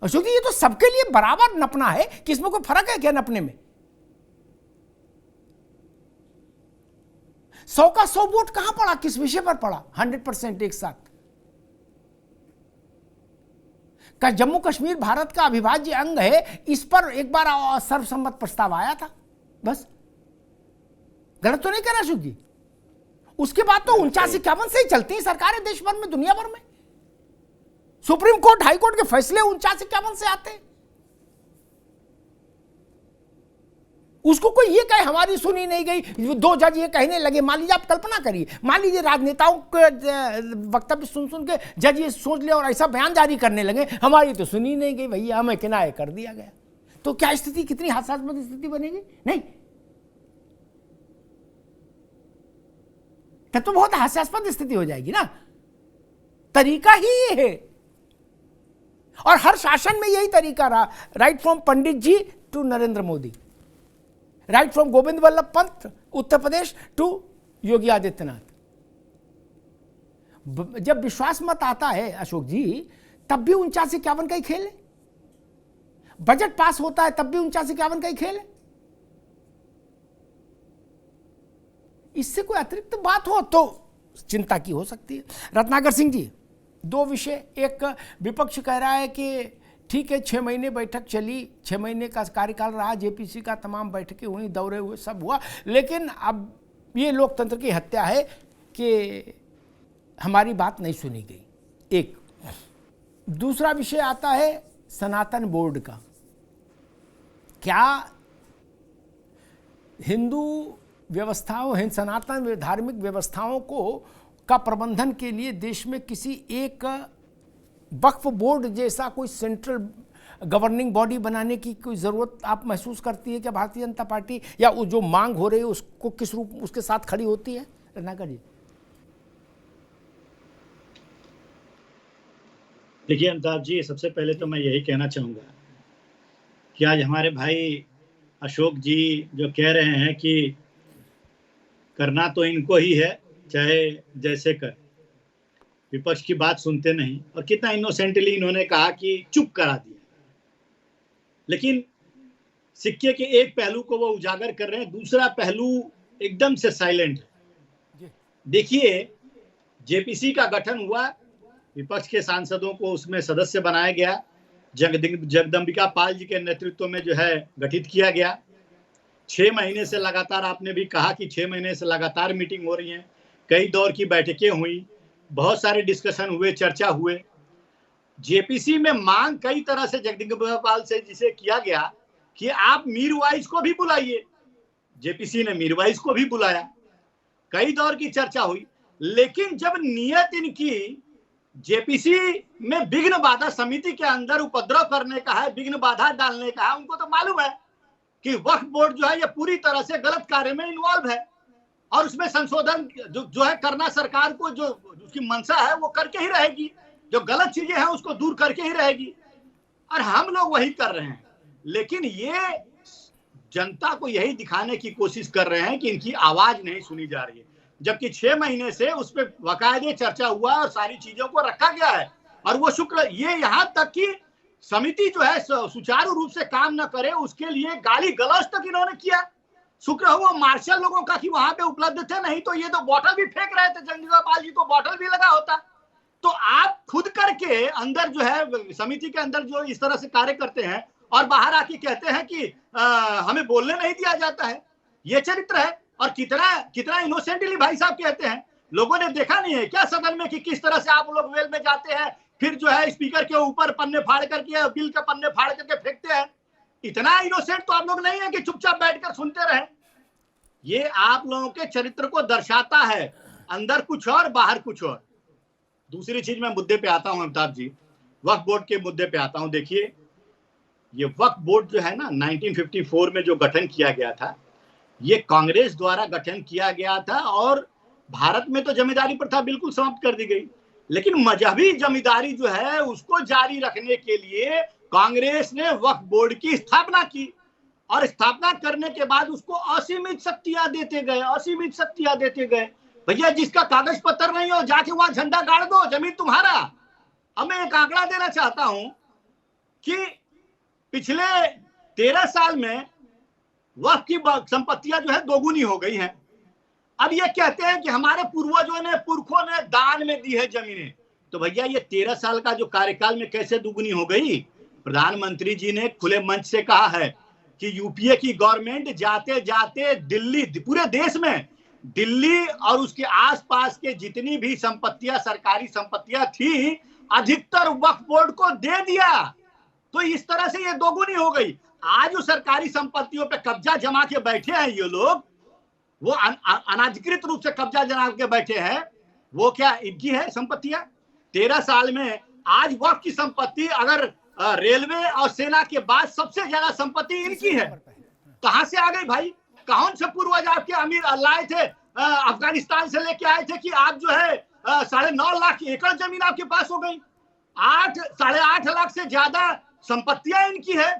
अशोक जी, ये तो सबके लिए बराबर नपना है कि इसमें कोई फर्क है क्या नपने में? 100 का 100 वोट कहां पड़ा, किस विषय पर पड़ा? 100% एक साथ। का जम्मू कश्मीर भारत का अविभाज्य अंग है, इस पर एक बार सर्वसम्मत प्रस्ताव आया था, बस। गलत तो नहीं कह रहा अशोक जी? उसके बाद तो 49-51 से ही चलती है सरकारें देश भर में, दुनिया भर में। सुप्रीम कोर्ट, हाई कोर्ट के फैसले 49-51 से आते हैं। उसको कोई ये कहे हमारी सुनी नहीं गई, 2 जज ये कहने लगे, मान लीजिए, आप कल्पना करिए, मान लीजिए राजनेताओं के वक्तव्य सुन के जज ये सोच ले और ऐसा बयान जारी करने लगे, हमारी तो सुनी नहीं गई भैया, हमें किनारे कर दिया गया, तो क्या स्थिति, कितनी हास्यास्पद स्थिति बनेगी? नहीं, तब तो बहुत हास्यास्पद स्थिति हो जाएगी ना। तरीका ही ये है और हर शासन में यही तरीका रहा, right from Pandit ji to Narendra Modi, right from Govind Ballabh Pant Uttar Pradesh to Yogi Adityanath. जब विश्वास मत आता है अशोक जी, तब भी 49-51 का ही खेल है। बजट पास होता है तब भी 49-51 का ही खेल है। इससे कोई अतिरिक्त बात हो तो चिंता की हो सकती है। रत्नाकर सिंह जी, दो विषय, एक विपक्ष कह रहा है कि ठीक है 6 महीने बैठक चली, 6 महीने का कार्यकाल रहा, जेपीसी का तमाम बैठकें हुई, दौरे हुए, सब हुआ, लेकिन अब ये लोकतंत्र की हत्या है कि हमारी बात नहीं सुनी गई। एक दूसरा विषय आता है सनातन बोर्ड का। क्या हिंदू व्यवस्थाओं, सनातन धार्मिक व्यवस्थाओं को का प्रबंधन के लिए देश में किसी एक वक्फ बोर्ड जैसा कोई सेंट्रल गवर्निंग बॉडी बनाने की कोई ज़रूरत आप महसूस करती है क्या भारतीय जनता पार्टी, या वो जो मांग हो रही है उसको किस रूप उसके साथ खड़ी होती है? रत्नाकर जी। देखिए अमिताभ जी, सबसे पहले तो मैं यही कहना चाहूँगा कि आज हमारे भाई अशोक जी जो कह रहे हैं कि करना तो इनको ही है चाहे जैसे कर, विपक्ष की बात सुनते नहीं, और कितना इनोसेंटली इन्होंने कहा कि चुप करा दिया, लेकिन सिक्के के एक पहलू को वो उजागर कर रहे हैं, दूसरा पहलू एकदम से साइलेंट है। देखिए जेपीसी का गठन हुआ, विपक्ष के सांसदों को उसमें सदस्य बनाया गया, जगदम्बिका पाल जी के नेतृत्व में जो है गठित किया गया। 6 महीने से लगातार, आपने भी कहा कि 6 महीने से लगातार मीटिंग हो रही है, कई दौर की बैठकें हुई, बहुत सारे डिस्कशन हुए, चर्चा हुए। जेपीसी में मांग कई तरह से जगदम्बिका पाल से जिसे किया गया कि आप मीरवाइज को भी बुलाइए, जेपीसी ने मीरवाइज को भी बुलाया, कई दौर की चर्चा हुई, लेकिन जब नियत इनकी जेपीसी में विघ्न बाधा समिति के अंदर उपद्रव करने का है, विघ्न बाधा डालने का है, उनको तो मालूम है कि वक्फ बोर्ड जो है ये पूरी तरह से गलत कार्य में इन्वॉल्व है और उसमें संशोधन जो है करना सरकार को, जो उसकी मंशा है वो करके ही रहेगी, जो गलत चीजें हैं उसको दूर करके ही रहेगी, और हम लोग वही कर रहे हैं। लेकिन ये जनता को यही दिखाने की कोशिश कर रहे हैं कि इनकी आवाज नहीं सुनी जा रही है, जबकि 6 महीने से उस पर बाकायदे चर्चा हुआ और सारी चीजों को रखा गया है। और वो शुक्र ये यहाँ तक कि समिति जो है सुचारू रूप से काम न करे उसके लिए गाली गलौज तक इन्होंने किया। शुक्र हो वो मार्शल लोगों का कि वहां पे उपलब्ध थे, नहीं तो ये तो बॉटल भी फेंक रहे थे, जगदम्बिका पाल जी को बॉटल भी लगा होता। तो आप खुद करके अंदर जो है समिति के अंदर जो इस तरह से कार्य करते हैं और बाहर आके कहते हैं कि हमें बोलने नहीं दिया जाता है, ये चरित्र है। और कितना इनोसेंटली भाई साहब कहते हैं, लोगों ने देखा नहीं है क्या सदन में कि किस तरह से आप लोग वेल में जाते हैं, फिर जो है स्पीकर के ऊपर पन्ने फाड़ करके, बिल के पन्ने फाड़ करके फेंकते हैं। इतना इनोसेंट तो आप लोग नहीं है कि चुपचाप बैठकर सुनते रहे। ये आप लोगों के चरित्र को दर्शाता है, अंदर कुछ और बाहर कुछ और। दूसरी चीज मैं मुद्दे पे आता हूं अमिताभ जी, वक्फ बोर्ड के मुद्दे पे आता हूं। देखिए ये वक्फ बोर्ड जो है ना 1954 में जो गठन किया गया था, ये कांग्रेस द्वारा गठन किया गया था और भारत में तो जमींदारी प्रथा बिल्कुल समाप्त कर दी गई, लेकिन मजहबी जमींदारी जो है उसको जारी रखने के लिए कांग्रेस ने वक्फ बोर्ड की स्थापना की और स्थापना करने के बाद उसको असीमित शक्तियां देते गए, असीमित शक्तियां देते गए। भैया जिसका कागज पत्र नहीं हो जाके वहां झंडा गाड़ दो, जमीन तुम्हारा। अब मैं एक आंकड़ा देना चाहता हूं कि पिछले 13 साल में वक्फ की संपत्तियां जो है दोगुनी हो गई हैं। अब ये कहते हैं कि हमारे पूर्वजों ने, पुरखों ने दान में दी है जमीनें, तो भैया ये 13 साल का जो कार्यकाल में कैसे दुगुनी हो गई? प्रधानमंत्री जी ने खुले मंच से कहा है कि यूपीए की गवर्नमेंट जाते जाते दिल्ली, पूरे देश में दिल्ली और उसके आसपास के जितनी भी संपत्तियां, सरकारी संपत्तियां थी, अधिकतर वक्फ बोर्ड को दे दिया। तो इस तरह से ये दोगुनी हो गई। आज जो सरकारी संपत्तियों पे कब्जा जमा के बैठे हैं ये लोग, वो अनाधिकृत रूप से कब्जा जमा के बैठे हैं, वो क्या इनकी है संपत्तियां? 13 साल में आज वक्फ की संपत्ति अगर रेलवे और सेना के बाद सबसे ज्यादा संपत्ति इनकी है। कहां से आ गई भाई? कौन से पूर्वज आपके अमीर लाए थे, अफगानिस्तान से लेके आए थे कि आप जो है 9.5 लाख एकड़ जमीन आपके पास हो गई, 8-8.5 लाख से ज्यादा संपत्तियां इनकी है।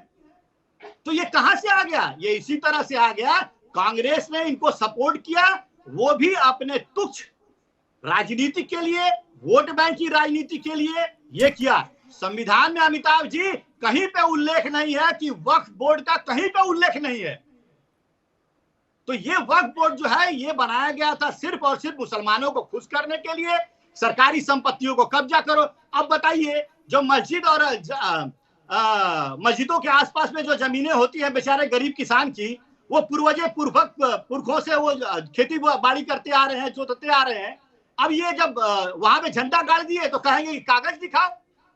तो ये कहां से आ गया? ये इसी तरह से आ गया, कांग्रेस ने इनको सपोर्ट किया, वो भी अपने तुच्छ राजनीति के लिए, वोट बैंक की राजनीति के लिए ये किया। संविधान में अमिताभ जी कहीं पे उल्लेख नहीं है कि वक्फ बोर्ड का, कहीं पे उल्लेख नहीं है। तो ये वक्फ बोर्ड जो है ये बनाया गया था सिर्फ और सिर्फ मुसलमानों को खुश करने के लिए, सरकारी संपत्तियों को कब्जा करो। अब बताइए, जो मस्जिद और मस्जिदों के आसपास में जो जमीनें होती हैं बेचारे गरीब किसान की, वो पुरखों से वो खेती बाड़ी करते आ रहे हैं, जोतते आ रहे हैं। अब ये जब वहां पे झंडा गाड़ दिए तो कहेंगे कि कागज दिखाओ।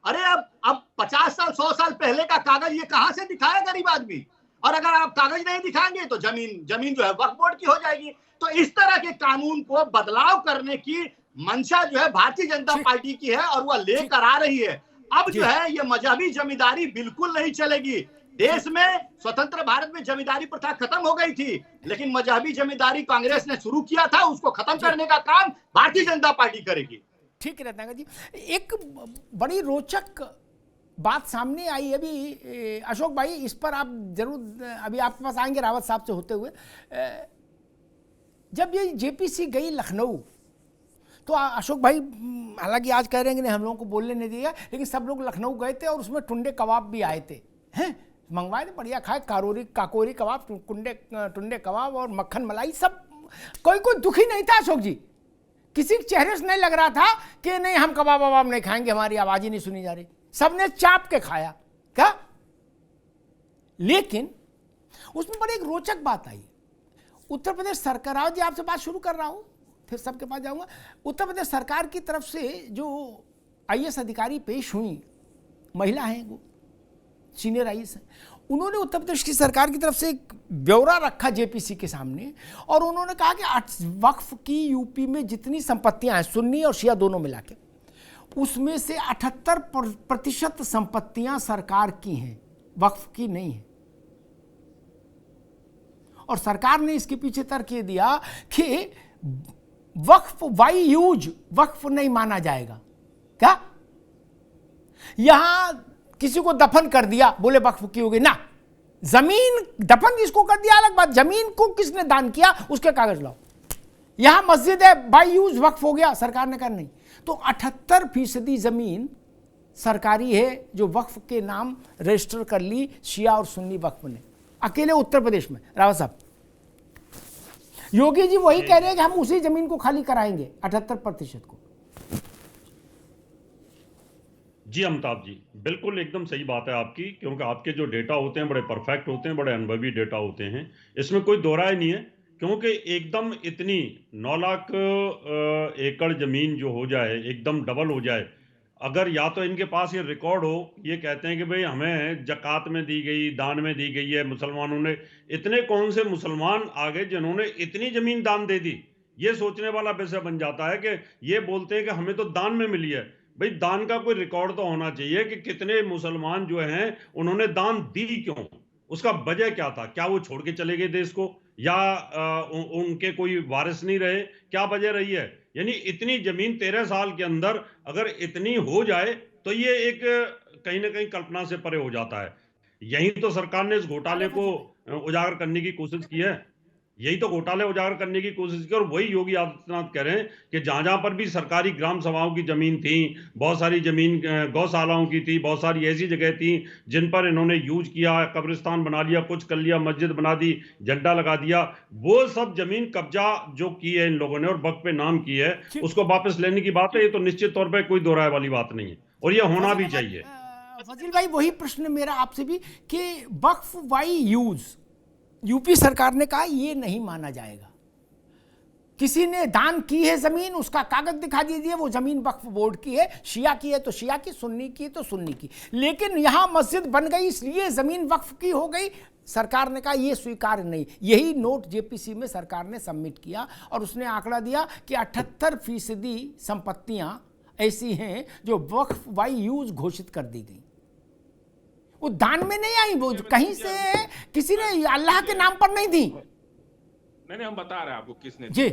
अरे अब 50 साल 100 साल पहले का कागज ये कहां से दिखाया गरीब आदमी? और अगर आप कागज नहीं दिखाएंगे तो जमीन जो है वक्फ बोर्ड की हो जाएगी। तो इस तरह के कानून को बदलाव करने की मंशा जो है भारतीय जनता पार्टी की है और वह लेकर आ रही है। अब जो है ये मजहबी जमींदारी बिल्कुल नहीं चलेगी। देश में स्वतंत्र भारत में जमींदारी प्रथा खत्म हो गई थी, लेकिन मजहबी जमींदारी कांग्रेस ने शुरू किया था, उसको खत्म करने का काम भारतीय जनता पार्टी करेगी। ठीक है रत्नाकर जी, एक बड़ी रोचक बात सामने आई अभी। अशोक भाई, इस पर आप जरूर अभी आपके पास आएंगे रावत साहब से होते हुए। जब ये जेपीसी गई लखनऊ तो अशोक भाई हालांकि आज कह रहे हैं कि नहीं हम लोगों को बोलने नहीं दिया, लेकिन सब लोग लखनऊ गए थे और उसमें टुंडे कबाब भी आए थे, हैं मंगवाए थे, बढ़िया खाए, काकोरी कबाब, टुंडे कबाब और मक्खन मलाई, सब कोई दुखी नहीं था अशोक जी। किसी के चेहरे से नहीं लग रहा था कि नहीं हम कबाब वबाब नहीं खाएंगे, हमारी आवाज ही नहीं सुनी जा रही, सबने चाप के खाया क्या। लेकिन उसमें बड़ी एक रोचक बात आई। उत्तर प्रदेश सरकार, रावत जी आपसे बात शुरू कर रहा हूं, फिर सबके पास जाऊंगा। उत्तर प्रदेश सरकार की तरफ से जो आईएएस अधिकारी पेश हुई, महिला हैं, वो सीनियर आईएएस हैं, उन्होंने उत्तर प्रदेश की सरकार की तरफ से एक ब्यौरा रखा जेपीसी के सामने और उन्होंने कहा कि वक्फ की यूपी में जितनी संपत्तियां हैं, सुन्नी और शिया दोनों मिला के, उसमें से 78% संपत्तियां सरकार की हैं, वक्फ की नहीं है। और सरकार ने इसके पीछे तर्क ये दिया कि वक्फ बाई यूज वक्फ नहीं माना जाएगा। क्या यहां किसी को दफन कर दिया, बोले वक्फ की हो गई ना, जमीन दफन जिसको कर दिया अलग बात, जमीन को किसने दान किया उसके कागज लाओ। यहां मस्जिद है, बाई यूज वक्फ हो गया, सरकार ने कहा नहीं। तो 78% जमीन सरकारी है जो वक्फ के नाम रजिस्टर कर ली शिया और सुन्नी वक्फ ने, अकेले उत्तर प्रदेश में। रावत साहब, योगी जी वही कह रहे हैं कि हम उसी जमीन को खाली कराएंगे, 78% को। जी अमिताभ जी, बिल्कुल एकदम सही बात है आपकी, क्योंकि आपके जो डेटा होते हैं बड़े परफेक्ट होते हैं, बड़े अनुभवी डेटा होते हैं, इसमें कोई दो राय नहीं है। क्योंकि एकदम इतनी 9 लाख एकड़ जमीन जो हो जाए, एकदम डबल हो जाए, अगर या तो इनके पास ये रिकॉर्ड हो, ये कहते हैं कि भाई हमें जकात में दी गई, दान में दी गई है, मुसलमानों ने, इतने कौन से मुसलमान आ गए जिन्होंने इतनी जमीन दान दे दी। ये सोचने वाला विषय बन जाता है कि ये बोलते हैं कि हमें तो दान में मिली है। भाई दान का कोई रिकॉर्ड तो होना चाहिए कि कितने मुसलमान जो हैं उन्होंने दान दी क्यों, उसका वजह क्या था, क्या वो छोड़ के चले गए देश को, या उनके कोई वारिस नहीं रहे, क्या वजह रही है। यानी इतनी जमीन 13 साल के अंदर अगर इतनी हो जाए तो ये एक कहीं ना कहीं कल्पना से परे हो जाता है। यही तो सरकार ने इस घोटाले को उजागर करने की कोशिश की है, यही तो घोटाले उजागर करने की कोशिश की। और वही योगी आदित्यनाथ कह रहे हैं कि जहां जहां पर भी सरकारी ग्राम सभाओं की जमीन थी, बहुत सारी जमीन गौशालाओं की थी, बहुत सारी ऐसी जगह थी जिन पर इन्होंने यूज किया, कब्रिस्तान बना लिया, कुछ कर लिया, मस्जिद बना दी, झंडा लगा दिया, वो सब जमीन कब्जा जो की है इन लोगों ने और वक्फ पे नाम की है, उसको वापस लेने की बात है। ये तो निश्चित तौर पर कोई दो राय वाली बात नहीं है और ये होना भी चाहिए। फजील भाई, वही प्रश्न मेरा आपसे भी कि वक्फ बाई यूज यूपी सरकार ने कहा ये नहीं माना जाएगा। किसी ने दान की है जमीन, उसका कागज दिखा दीजिए, वो जमीन वक्फ बोर्ड की है, शिया की है तो शिया की, सुन्नी की है तो सुन्नी की। लेकिन यहां मस्जिद बन गई इसलिए जमीन वक्फ की हो गई, सरकार ने कहा ये स्वीकार्य नहीं। यही नोट जेपीसी में सरकार ने सबमिट किया और उसने आंकड़ा दिया कि 78% संपत्तियां ऐसी हैं जो वक्फ बाई यूज घोषित कर दी गई। वो दान में नहीं आई, वो कहीं से किसी ने अल्लाह के नाम पर नहीं दी। नहीं हम बता रहे हैं आपको किसने जी।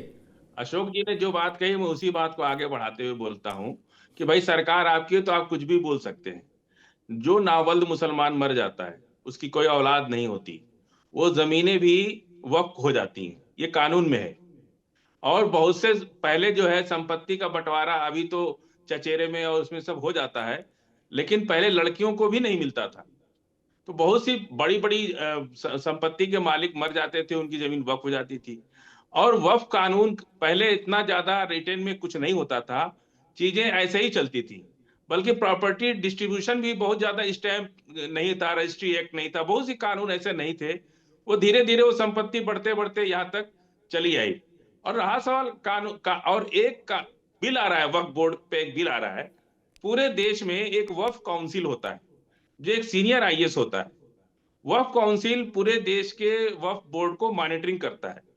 अशोक जी ने जो बात कही मैं उसी बात को आगे बढ़ाते हुए बोलता हूं कि भाई सरकार आपकी है तो आप कुछ भी बोल सकते हैं। जो नावल्द मुसलमान मर जाता है उसकी कोई औलाद नहीं होती, वो जमीनें भी वक्फ हो जाती हैं, ये कानून में है। और बहुत से पहले जो है संपत्ति का बंटवारा अभी तो चचेरे में और उसमें सब हो जाता है, लेकिन पहले लड़कियों को भी नहीं मिलता था। तो बहुत सी बड़ी बड़ी संपत्ति के मालिक मर जाते थे, उनकी जमीन वक्फ हो जाती थी। और वक्फ कानून पहले इतना ज्यादा रिटेन में कुछ नहीं होता था, चीजें ऐसे ही चलती थी। बल्कि प्रॉपर्टी डिस्ट्रीब्यूशन भी बहुत ज्यादा स्टैम्प नहीं था, रजिस्ट्री एक्ट नहीं था, बहुत सी कानून ऐसे नहीं थे। वो धीरे धीरे वो संपत्ति बढ़ते बढ़ते यहाँ तक चली आई। और रहा सवाल कानून का, और एक का बिल आ रहा है, वक्फ बोर्ड पे एक बिल आ रहा है। पूरे देश में एक वक्फ काउंसिल होता है जो एक सीनियर आईएएस होता है। वक्फ काउंसिल पूरे देश के वक्फ बोर्ड को मॉनिटरिंग करता है।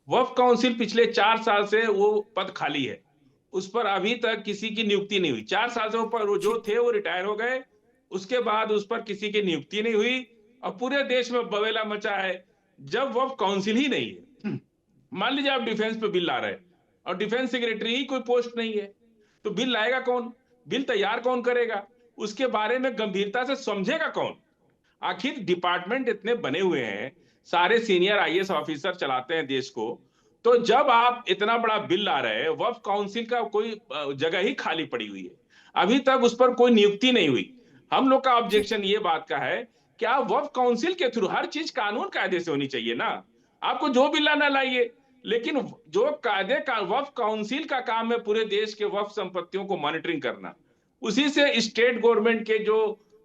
वक्फ काउंसिल पिछले 4 साल से वो पद खाली है, उस पर अभी तक किसी की नियुक्ति नहीं हुई। 4 साल से ऊपर जो थे वो रिटायर हो गए, उसके बाद उस पर किसी की नियुक्ति नहीं हुई और पूरे देश में बवेला मचा है जब वक्फ काउंसिल ही नहीं है। मान लीजिए आप डिफेंस पे बिल ला रहे हैं और डिफेंस सेक्रेटरी ही कोई पोस्ट नहीं है, तो बिल लाएगा कौन? बिल तैयार कौन करेगा? उसके बारे में गंभीरता से समझेगा कौन? आखिर डिपार्टमेंट इतने बने हुए हैं, सारे सीनियर आईएएस ऑफिसर चलाते हैं देश को, तो जब आप इतना बड़ा बिल ला रहे हैं, वक्फ काउंसिल का कोई जगह ही खाली पड़ी हुई है, अभी तक उस पर कोई नियुक्ति नहीं हुई। हम लोग का ऑब्जेक्शन ये बात का है कि आप वक्फ काउंसिल के थ्रू, हर चीज कानून कायदे से होनी चाहिए ना, आपको जो बिल लाना लाइए, लेकिन जो कायदे का वक्फ काउंसिल का काम है पूरे देश के वक्फ संपत्तियों को मॉनिटरिंग करना, उसी से स्टेट गवर्नमेंट के जो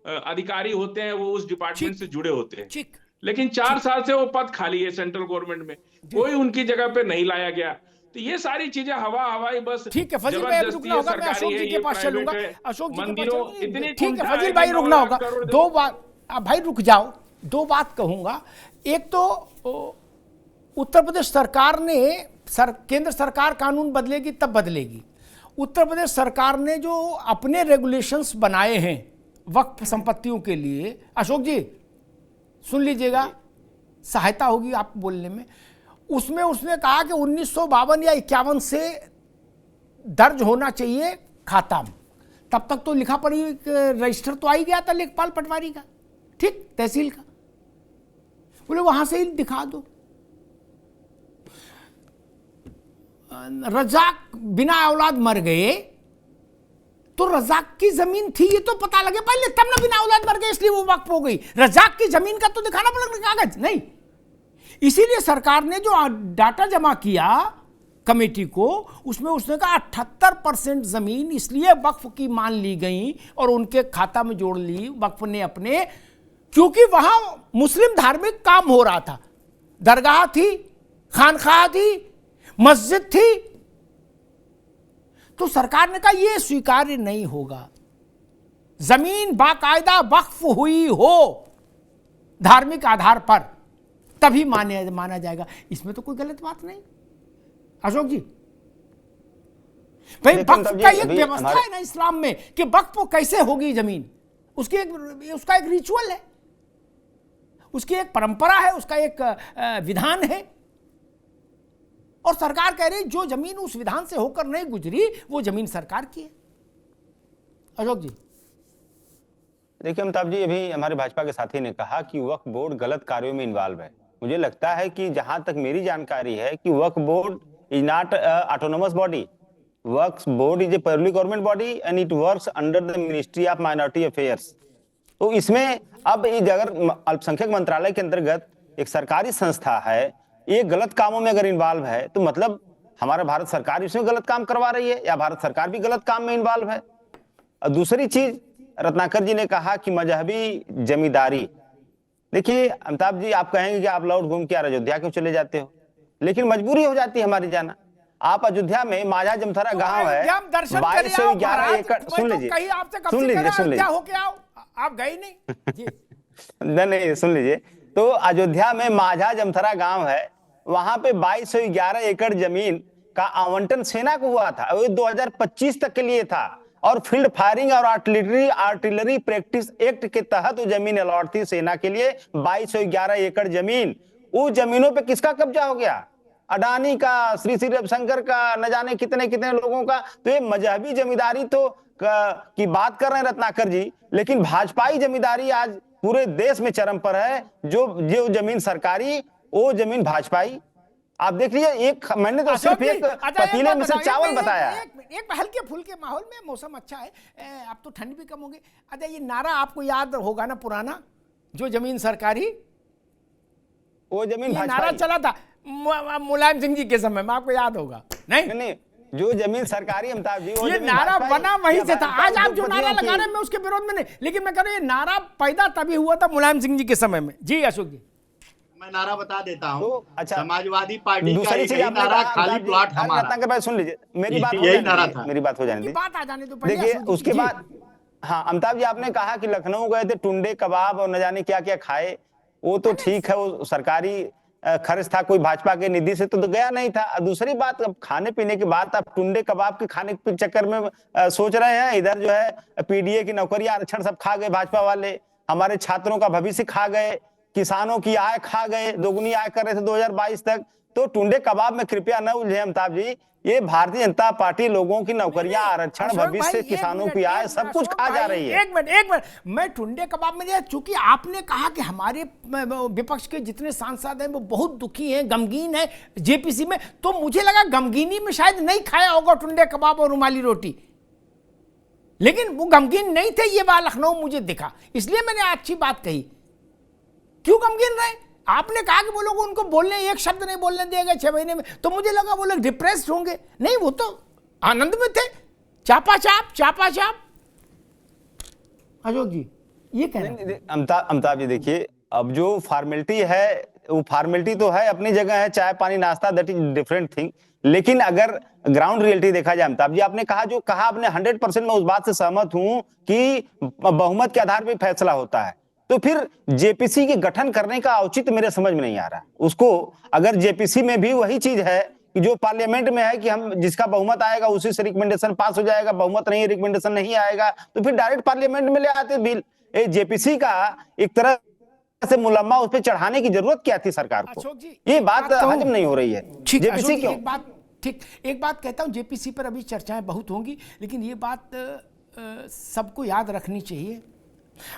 अधिकारी होते हैं वो उस डिपार्टमेंट से जुड़े होते हैं। लेकिन 4 साल से वो पद खाली है सेंट्रल गवर्नमेंट में, कोई उनकी जगह पे नहीं लाया गया। तो ये सारी चीजें हवाई बस। ठीक है फजील भाई, रुकना होगा, मैं अशोक जी के पास चलूंगा। अशोक जी के पास इतनी ठीक है फजील भाई, रुकना होगा। 2 बात भाई रुक जाओ, 2 बात कहूंगा। एक तो उत्तर प्रदेश सरकार ने केंद्र सरकार कानून बदलेगी तब बदलेगी। उत्तर प्रदेश सरकार ने जो अपने रेगुलेशंस बनाए हैं वक्फ संपत्तियों के लिए, अशोक जी सुन लीजिएगा, सहायता होगी आप बोलने में। उसमें उसने कहा कि 1952 या 51 से दर्ज होना चाहिए खाता में। तब तक तो लिखा पढ़ी रजिस्टर तो आ ही गया था लेखपाल पटवारी का, ठीक, तहसील का। बोले वहां से ही दिखा दो। रजाक बिना औलाद मर गए तो रजाक की जमीन थी ये तो पता लगे पहले, तब ना बिना औलाद मर गए इसलिए वो वक्फ हो गई। रजाक की जमीन का तो दिखाना पड़ेगा कागज, नहीं। इसीलिए सरकार ने जो डाटा जमा किया कमेटी को, उसमें उसने कहा 78% जमीन इसलिए वक्फ की मान ली गई और उनके खाता में जोड़ ली वक्फ ने अपने, क्योंकि वहां मुस्लिम धार्मिक काम हो रहा था। दरगाह थी, खानखाह थी, मस्जिद थी। तो सरकार ने कहा यह स्वीकार्य नहीं होगा। जमीन बाकायदा वक्फ हुई हो धार्मिक आधार पर तभी माना जाएगा। इसमें तो कोई गलत बात नहीं अशोक जी। भाई वक्फ का एक व्यवस्था है ना इस्लाम में कि वक्फ कैसे होगी जमीन, उसका एक रिचुअल है, उसकी एक परंपरा है, उसका एक विधान है। और सरकार कह रही जो जमीन उस विधान से होकर नहीं गुजरी वो जमीन सरकार की है। अशोक जी देखिए अमिताभ जी, अभी हमारे भाजपा के साथी ने कहा कि वक्फ बोर्ड गलत कार्यों में इन्वॉल्व है। मुझे लगता है कि जहां तक मेरी जानकारी है कि Waqf board is not autonomous body. Waqf board is a public government body and it works under the ministry of minority affairs. तो इसमें अब अगर अल्पसंख्यक मंत्रालय के अंतर्गत एक सरकारी संस्था है, ये गलत कामों में अगर इन्वॉल्व है तो मतलब हमारा भारत सरकार इसमें गलत काम करवा रही है या भारत सरकार भी गलत काम में इन्वॉल्व है। और दूसरी चीज रत्नाकर जी ने कहा कि मजहबी जमींदारी। देखिए अमिताभ जी, आप कहेंगे कि आप लौट घूम के अयोध्या क्यों चले जाते हो, लेकिन मजबूरी हो जाती है हमारी जाना। आप अयोध्या में माझा जमथरा गांव है, 2211 एकड़। सुन लीजिए आप गए नहीं नहीं सुन लीजिए। तो अयोध्या में माझा जमथरा गांव है, वहां पे 2211 एकड़ जमीन का आवंटन सेना को हुआ था। वो 2025 तक के लिए था और फील्ड फायरिंग और आर्टिलरी प्रैक्टिस एक्ट के तहत वो जमीन अलॉट थी सेना के लिए। 2211 एकड़ जमीन, उस जमीनों पे किसका कब्जा हो गया? अडानी का, श्री श्री रविशंकर का, न जाने कितने कितने लोगों का। तो ये मजहबी जमींदारी तो की बात कर रहे हैं रत्नाकर जी, लेकिन भाजपाई जमींदारी आज पूरे देश में चरम पर है। जो जमीन सरकारी, वो जमीन भाजपाई। आप देख लीजिए, एक मैंने तो सिर्फ एक पतीले में से चावल बताया। एक हल्के फुल्के माहौल में, मौसम अच्छा है, अब तो ठंड भी कम होगी। अच्छा, ये नारा आपको याद होगा ना पुराना, जो जमीन सरकारी, वो जमीन भाजपाई। नारा चला था मुलायम सिंह जी के समय में, आपको याद होगा? नहीं, जो जमीन सरकारी अमिताभ जी, ये नारा बना वहीं से था। आज आप जो नारा लगा रहे हैं, मैं उसके विरोध में नहीं, लेकिन मैं कह रहा हूं ये नारा पैदा तभी हुआ था मुलायम सिंह जी के समय में। जी अशोक जी, मैं नारा बता देता हूँ। तो अच्छा, समाजवादी पार्टी का दूसरी चीज नारा, खाली प्लॉट हमारा। सुन लीजिए, मेरी बात यही नारा था। मेरी बात हो जाने दीजिए, बात आ जाने दो। देखिए उसके बाद, हाँ अमिताभ जी, आपने कहा कि लखनऊ गए थे, टुंडे कबाब और न जाने क्या क्या खाए। वो तो ठीक है, वो सरकारी खर्च था, कोई भाजपा के निधि से तो गया नहीं था। दूसरी बात, अब खाने पीने की बात, आप टुंडे कबाब के खाने के चक्कर में सोच रहे हैं, इधर जो है पीडीए की नौकरियां, आरक्षण सब खा गए भाजपा वाले, हमारे छात्रों का भविष्य खा गए, किसानों की आय खा गए, दोगुनी आय कर रहे थे 2022 तक। तो टुंडे कबाब में कृपया न उलझे अमिताभ जी, ये भारतीय जनता पार्टी लोगों की नौकरियां, आरक्षण, भविष्य, किसानों की आय, सब कुछ खा जा रही है। एक मिनट, मैं टुंडे कबाब में, चूंकि आपने कहा कि हमारे विपक्ष के जितने सांसद हैं वो बहुत दुखी हैं, गमगीन है जेपीसी में, तो मुझे लगा गमगीनी में शायद नहीं खाया होगा टुंडे कबाब और रुमाली रोटी, लेकिन वो गमगीन नहीं थे, ये बात लखनऊ मुझे दिखा, इसलिए मैंने अच्छी बात कही। क्यों गमगीन रहे? आपने कहा कि वो लोग उनको बोलने, एक शब्द नहीं बोलने दिएगा 6 महीने में, तो मुझे लगा वो लोग डिप्रेस्ड होंगे। नहीं, वो तो आनंद में थे, चापा चाप। अशोक जी, ये कहना अमिताभ जी, देखिए, अब जो फॉर्मेलिटी है, वो फॉर्मेलिटी तो है, अपनी जगह है, चाय पानी नाश्ता, दैट इज डिफरेंट थिंग। लेकिन अगर ग्राउंड रियलिटी देखा जाए अमिताभ जी, आपने कहा, जो कहा आपने 100% मैं उस बात से सहमत हूं कि बहुमत के आधार पर फैसला होता है। तो फिर जेपीसी के गठन करने का औचित्य मेरे समझ में नहीं आ रहा। उसको अगर जेपीसी में भी वही चीज है कि जो पार्लियामेंट में है कि हम जिसका बहुमत आएगा उसी से रिकमेंडेशन पास हो जाएगा, बहुमत नहीं, रिकमेंडेशन नहीं आएगा, तो फिर डायरेक्ट पार्लियामेंट में ले आते बिल। जेपीसी का एक तरह से मुलम्मा उस पर चढ़ाने की जरूरत क्या थी सरकार को? ये बात हजम नहीं हो रही है। जेपीसी क्यों? एक बात कहता हूं, जेपीसी पर अभी चर्चाएं बहुत होंगी, लेकिन ये बात सबको याद रखनी चाहिए।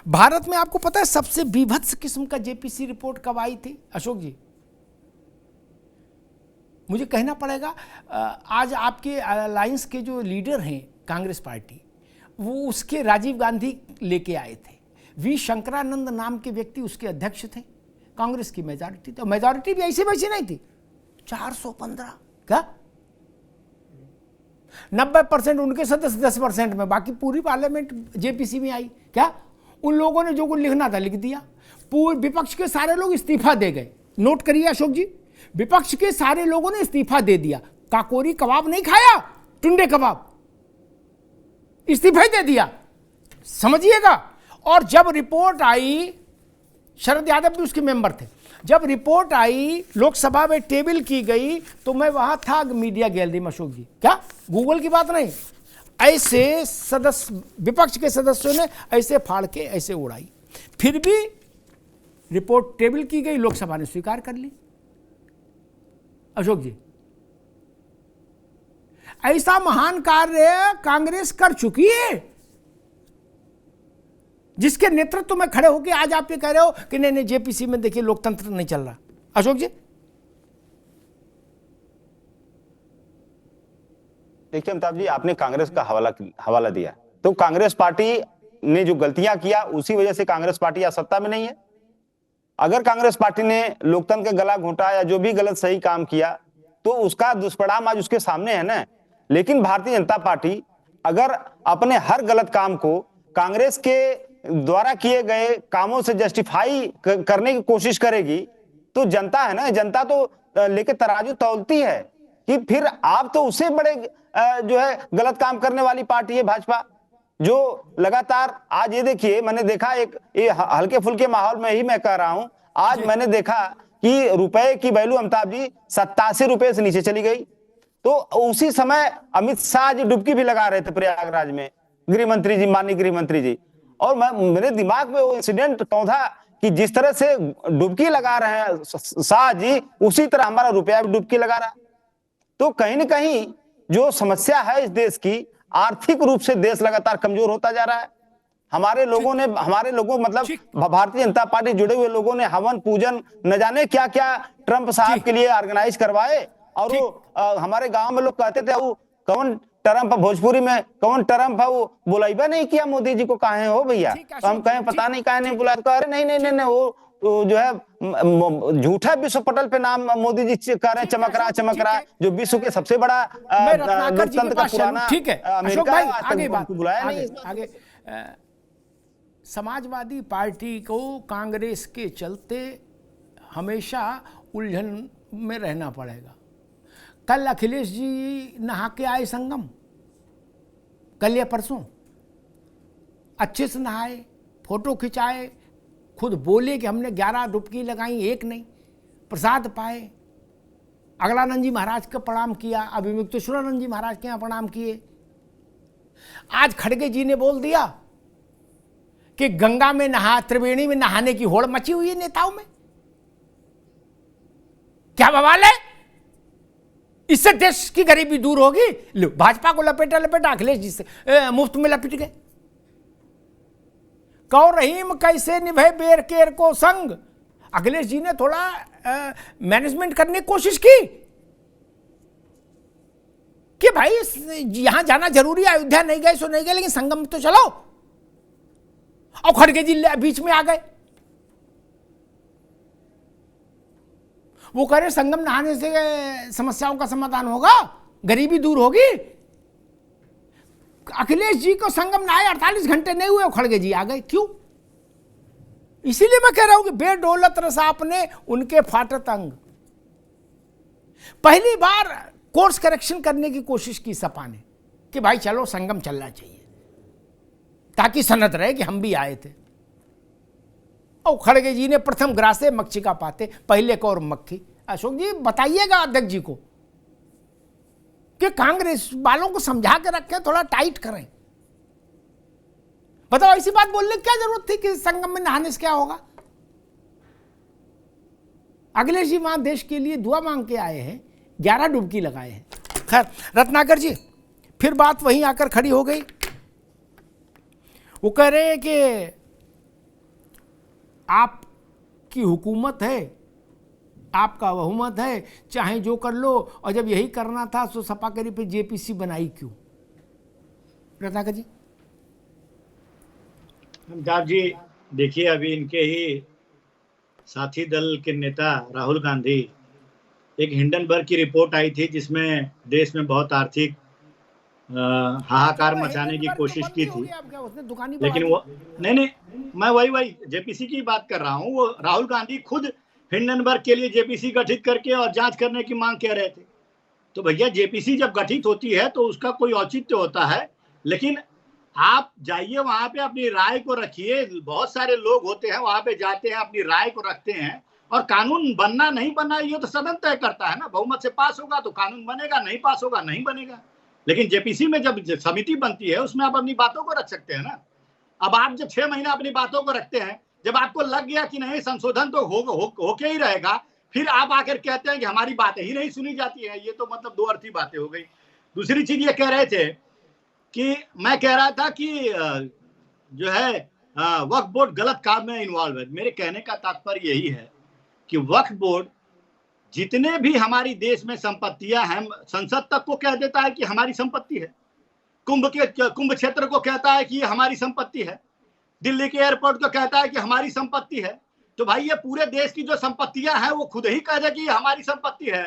भारत में आपको पता है सबसे बीभत्स किस्म का जेपीसी रिपोर्ट कब आई थी अशोक जी? मुझे कहना पड़ेगा, आज आपके अलायंस के जो लीडर हैं कांग्रेस पार्टी, वो उसके राजीव गांधी लेके आए थे। वी शंकरानंद नाम के व्यक्ति उसके अध्यक्ष थे। कांग्रेस की मेजॉरिटी, तो मेजॉरिटी भी ऐसी वैसी नहीं थी, 415 क्या 90% उनके सदस्य, 10% में, बाकी पूरी पार्लियामेंट जेपीसी में आई। क्या उन लोगों ने जो कुछ लिखना था लिख दिया। पूरे विपक्ष के सारे लोग इस्तीफा दे गए। नोट करिए अशोक जी, विपक्ष के सारे लोगों ने इस्तीफा दे दिया। काकोरी कबाब नहीं खाया, टुंडे कबाब, इस्तीफा ही दे दिया, समझिएगा। और जब रिपोर्ट आई, शरद यादव भी उसके मेंबर थे, जब रिपोर्ट आई लोकसभा में टेबल की गई, तो मैं वहां था मीडिया गैलरी में अशोक जी, क्या गूगल की बात नहीं, ऐसे सदस्य, विपक्ष के सदस्यों ने ऐसे फाड़ के ऐसे उड़ाई, फिर भी रिपोर्ट टेबल की गई, लोकसभा ने स्वीकार कर ली। अशोक जी, ऐसा महान कार्य कांग्रेस कर चुकी है, जिसके नेतृत्व में खड़े होकर आज आप ये कह रहे हो कि नहीं जेपीसी में देखिए लोकतंत्र नहीं चल रहा। अशोक जी, देखिए अमिताभ जी, आपने कांग्रेस का हवाला दिया, तो कांग्रेस पार्टी ने जो गलतियां किया उसी वजह से कांग्रेस पार्टी आज सत्ता में नहीं है। अगर कांग्रेस पार्टी ने लोकतंत्र का गला घोंटा या जो भी गलत सही काम किया, तो उसका दुष्परिणाम आज उसके सामने है ना। लेकिन भारतीय जनता पार्टी अगर अपने हर गलत काम को कांग्रेस के द्वारा किए गए कामों से जस्टिफाई करने की कोशिश करेगी, तो जनता है ना, जनता तो लेके तराजू तौलती है कि फिर आप तो उससे बड़े जो है गलत काम करने वाली पार्टी है भाजपा, जो लगातार आज ये देखिए, मैंने देखा एक ये हल्के फुल्के माहौल में ही मैं कह रहा हूं, आज मैंने देखा कि रुपए की वैल्यू अमिताभ जी 87 रुपए से नीचे चली गई। तो उसी समय अमित शाह जी डुबकी भी लगा रहे थे प्रयागराज में, गृह मंत्री जी, माननीय गृह मंत्री जी, और मेरे दिमाग में वो इंसिडेंट कौंधा कि जिस तरह से डुबकी लगा रहे हैं शाह जी, उसी तरह हमारा रुपया भी डुबकी लगा रहा है। तो कहीं ना कहीं जो समस्या है इस देश की, आर्थिक रूप से देश लगातार कमजोर होता जा रहा है। हमारे लोगों मतलब भारतीय जनता पार्टी जुड़े हुए लोगों ने हवन पूजन न जाने क्या क्या ट्रंप साहब के लिए ऑर्गेनाइज करवाए। और वो हमारे गांव में लोग कहते थे वो कौन ट्रंप, भोजपुरी में कौन ट्रंप है, वो बुलाइबा नहीं किया मोदी जी को, कहे हो भैया? तो हम कहें पता नहीं कहे नहीं बुलाया, तो अरे नहीं वो जो है झूठा विश्व पटल पे नाम मोदी जी कह रहे हैं चमक रहा, जो विश्व के सबसे बड़ा लोकतंत्र का पुराना अमेरिका बुलाया नहीं। आगे समाजवादी पार्टी को कांग्रेस के चलते हमेशा उलझन में रहना पड़ेगा। कल अखिलेश जी नहा के आए संगम, कल या परसों अच्छे से नहाए, फोटो खिंचाए, खुद बोले कि हमने 11 डुबकी लगाई, एक नहीं, प्रसाद पाए, अगलानंद जी महाराज का प्रणाम किया, अभिमुक्तेश्वरानंद जी महाराज के यहाँ प्रणाम किए। आज खड़गे जी ने बोल दिया कि गंगा में त्रिवेणी में नहाने की होड़ मची हुई है नेताओं में। क्या बवाल है? इससे देश की गरीबी दूर होगी। लो, भाजपा को लपेटा अखिलेश जी से मुफ्त में लपेट गए। कौ रहीम कैसे निभे बेर केर को संग, अखिलेश जी ने थोड़ा मैनेजमेंट करने की कोशिश की कि भाई यहां जाना जरूरी है, अयोध्या नहीं गए सो नहीं गए, लेकिन संगम तो चलो। और खड़गे जी बीच में आ गए। वो कह रहे संगम नहाने से समस्याओं का समाधान होगा, गरीबी दूर होगी। अखिलेश जी को संगम नहाए 48 घंटे नहीं हुए, खड़गे जी आ गए। क्यों? इसीलिए मैं कह रहा हूं कि बेडौलत रसा आपने उनके फाटत अंग। पहली बार कोर्स करेक्शन करने की कोशिश की सपा ने कि भाई चलो संगम चलना चाहिए, ताकि सनद रहे कि हम भी आए थे। और खड़गे जी ने प्रथम ग्रासे मच्छी का पाते, पहले को और मक्खी। अशोक जी बताइएगा अध्यक्ष जी को कि कांग्रेस वालों को समझा के रखें, थोड़ा टाइट करें। बताओ, ऐसी बात बोलने की क्या जरूरत थी कि संगम में नहाने से क्या होगा? अखिलेश जी वहां देश के लिए दुआ मांग के आए हैं, 11 डुबकी लगाए हैं। खैर, रत्नाकर जी फिर बात वहीं आकर खड़ी हो गई। वो कह रहे हैं कि आपकी हुकूमत है, आपका बहुमत है, चाहे जो कर लो, और जब यही करना था तो सपा करी पे जेपीसी बनाई क्यों? रत्नाकर जी। अमिताभ जी देखिए, अभी इनके ही साथी दल के नेता राहुल गांधी, एक हिंडनबर्ग की रिपोर्ट आई थी जिसमें देश में बहुत आर्थिक हाहाकार मचाने की कोशिश की थी, लेकिन वो नहीं, मैं वही जेपीसी की बात कर रहा हूँ। वो राहुल गांधी खुद हिंडनबर्ग के लिए जेपीसी गठित करके और जांच करने की मांग कर रहे थे। तो भैया, जेपीसी जब गठित होती है तो उसका कोई औचित्य होता है, लेकिन आप जाइए वहां पे, अपनी राय को रखिए। बहुत सारे लोग होते हैं वहां पे, जाते हैं, अपनी राय को रखते हैं, और कानून बनना नहीं बनना ये तो सदन तय करता है ना। बहुमत से पास होगा तो कानून बनेगा, नहीं पास होगा नहीं बनेगा। लेकिन जेपीसी में जब समिति बनती है उसमें आप अपनी बातों को रख सकते हैं ना। अब आप जब 6 महीना अपनी बातों को रखते हैं, जब आपको लग गया कि नहीं संशोधन तो होके ही रहेगा, फिर आप आकर कहते हैं कि हमारी बातें ही नहीं सुनी जाती है, ये तो मतलब दो अर्थी बातें हो गई। दूसरी चीज ये कह रहे थे कि मैं कह रहा था कि जो है वक्फ बोर्ड गलत काम में इन्वॉल्व है। मेरे कहने का तात्पर्य यही है कि वक्फ बोर्ड जितने भी हमारी देश में संपत्तियां हैं, संसद तक को कह देता है कि हमारी संपत्ति है, कुंभ क्षेत्र को कहता है कि ये हमारी संपत्ति है, दिल्ली के एयरपोर्ट को कहता है कि हमारी संपत्ति है। तो भाई, ये पूरे देश की जो संपत्तियां हैं वो खुद ही कह दे कि ये हमारी संपत्ति है,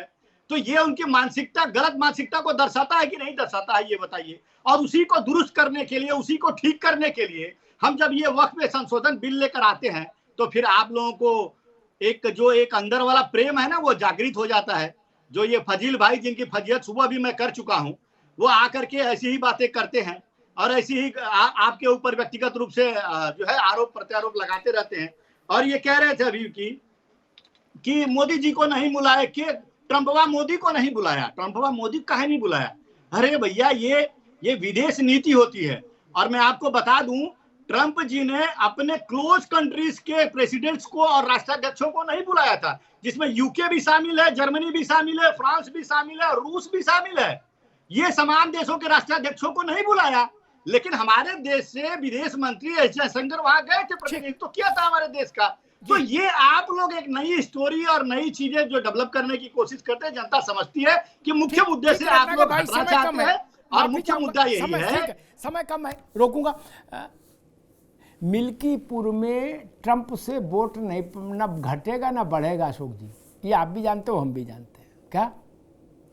तो ये उनकी मानसिकता, गलत मानसिकता को दर्शाता है कि नहीं दर्शाता है, ये बताइए। और उसी को दुरुस्त करने के लिए, उसी को ठीक करने के लिए हम जब ये वक्फ में संशोधन बिल लेकर आते हैं, तो फिर आप लोगों को एक अंदर वाला प्रेम है ना, वो जागृत हो जाता है। जो ये फजील भाई, जिनकी फजीयत सुबह भी मैं कर चुका हूं, वो आकर के ऐसी ही बातें करते हैं और ऐसी ही आपके ऊपर व्यक्तिगत रूप से जो है आरोप प्रत्यारोप लगाते रहते हैं। और ये कह रहे थे अभी कि मोदी जी को नहीं बुलाया, कि ट्रंपवा मोदी को नहीं बुलाया। ट्रंपवा मोदी काहे नहीं बुलाया? अरे भैया, ये विदेश नीति होती है। और मैं आपको बता दूं ट्रंप जी ने अपने क्लोज कंट्रीज के प्रेसिडेंट्स को और राष्ट्राध्यक्षों को नहीं बुलाया था, जिसमें यूके भी शामिल है, जर्मनी भी शामिल है, फ्रांस भी शामिल है और रूस भी शामिल है। ये समान देशों के राष्ट्राध्यक्षों को नहीं बुलाया, लेकिन हमारे देश से विदेश मंत्री एस जयशंकर वहां गए थे, प्रतिनिधित्व किया था हमारे देश का। तो ये आप लोग एक नई स्टोरी और नई चीजें जो डेवलप करने की कोशिश करते हैं, जनता समझती है कि मुख्य मुद्दे से आप लोग हटना चाहते हैं और मुख्य मुद्दा यही है। समय कम है, रोकूंगा। मिल्कीपुर में ट्रंप से वोट नहीं न घटेगा ना बढ़ेगा अशोक जी, ये आप भी जानते हो, हम भी जानते हैं। क्या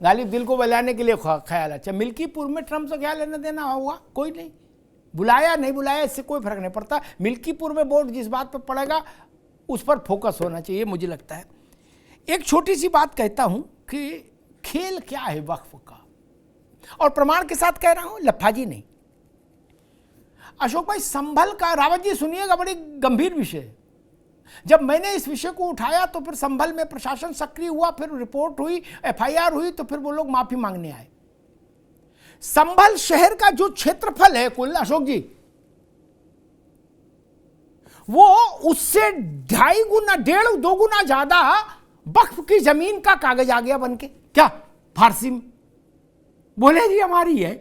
गालिब दिल को बहलाने के लिए ख्याल। अच्छा, मिल्कीपुर में ट्रंप से क्या लेना देना होगा? कोई नहीं, बुलाया नहीं बुलाया इससे कोई फर्क नहीं पड़ता। मिल्कीपुर में वोट जिस बात पर पड़ेगा उस पर फोकस होना चाहिए, मुझे लगता है। एक छोटी सी बात कहता हूं कि खेल क्या है वक्फ का, और प्रमाण के साथ कह रहा हूं, लफाजी नहीं। अशोक भाई, संभल का, रावत जी सुनिएगा, बड़ी गंभीर विषय। जब मैंने इस विषय को उठाया तो फिर संभल में प्रशासन सक्रिय हुआ, फिर रिपोर्ट हुई, एफआईआर हुई, तो फिर वो लोग माफी मांगने आए। संभल शहर का जो क्षेत्रफल है कुल, अशोक जी, वो उससे 2.5 गुना 1.5 2 गुना ज्यादा वक्फ की जमीन का कागज आ गया बनके। क्या फारसी में बोले जी हमारी है,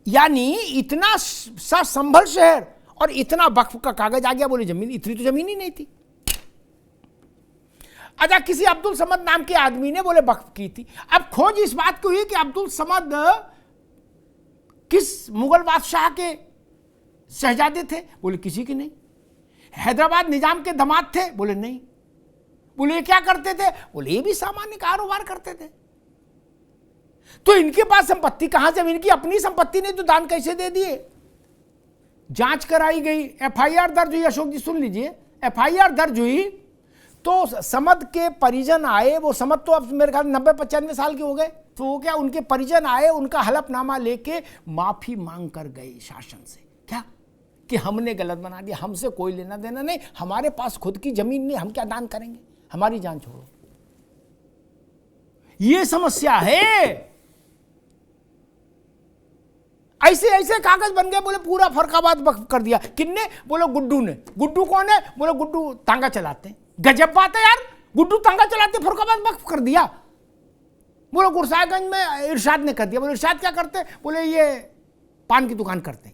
यानी इतना सा संभल शहर और इतना वक्फ का कागज आ गया। बोले जमीन, इतनी तो जमीन ही नहीं थी। अच्छा, किसी अब्दुल समद नाम के आदमी ने बोले वक्फ की थी। अब खोज इस बात को हुई कि अब्दुल समद किस मुगल बादशाह के शहजादे थे? बोले किसी के नहीं। हैदराबाद निजाम के दामाद थे? बोले नहीं। बोले ये क्या करते थे? बोले ये भी सामान्य कारोबार करते थे। तो इनके पास संपत्ति कहां से? इनकी अपनी संपत्ति नहीं तो दान कैसे दे दिए? जांच कराई गई, एफआईआर दर्ज हुई। अशोक जी सुन लीजिए, एफआईआर दर्ज हुई तो समद के परिजन आए। वो समद तो अब मेरे ख्याल 90-95 साल के हो गए। तो वो क्या, उनके परिजन आए, उनका हलफनामा लेके माफी मांग कर गए शासन से। क्या कि हमने गलत बना दिया, हमसे कोई लेना देना नहीं, हमारे पास खुद की जमीन नहीं, हम क्या दान करेंगे, हमारी जान छोड़ो। ये समस्या है। ऐसे ऐसे कागज बन गए। बोले पूरा फरखाबाद वक्फ कर दिया। किन्ने? बोले गुड्डू ने। गुड्डू कौन है? बोले गुड्डू तांगा चलाते। गजब बात है यार, गुड्डू तांगा चलाते, फरखाबाद वक्फ कर दिया। बोले गुरसाहिबगंज में इरशाद ने कर दिया। बोले इरशाद क्या करते? बोले ये पान की दुकान करते।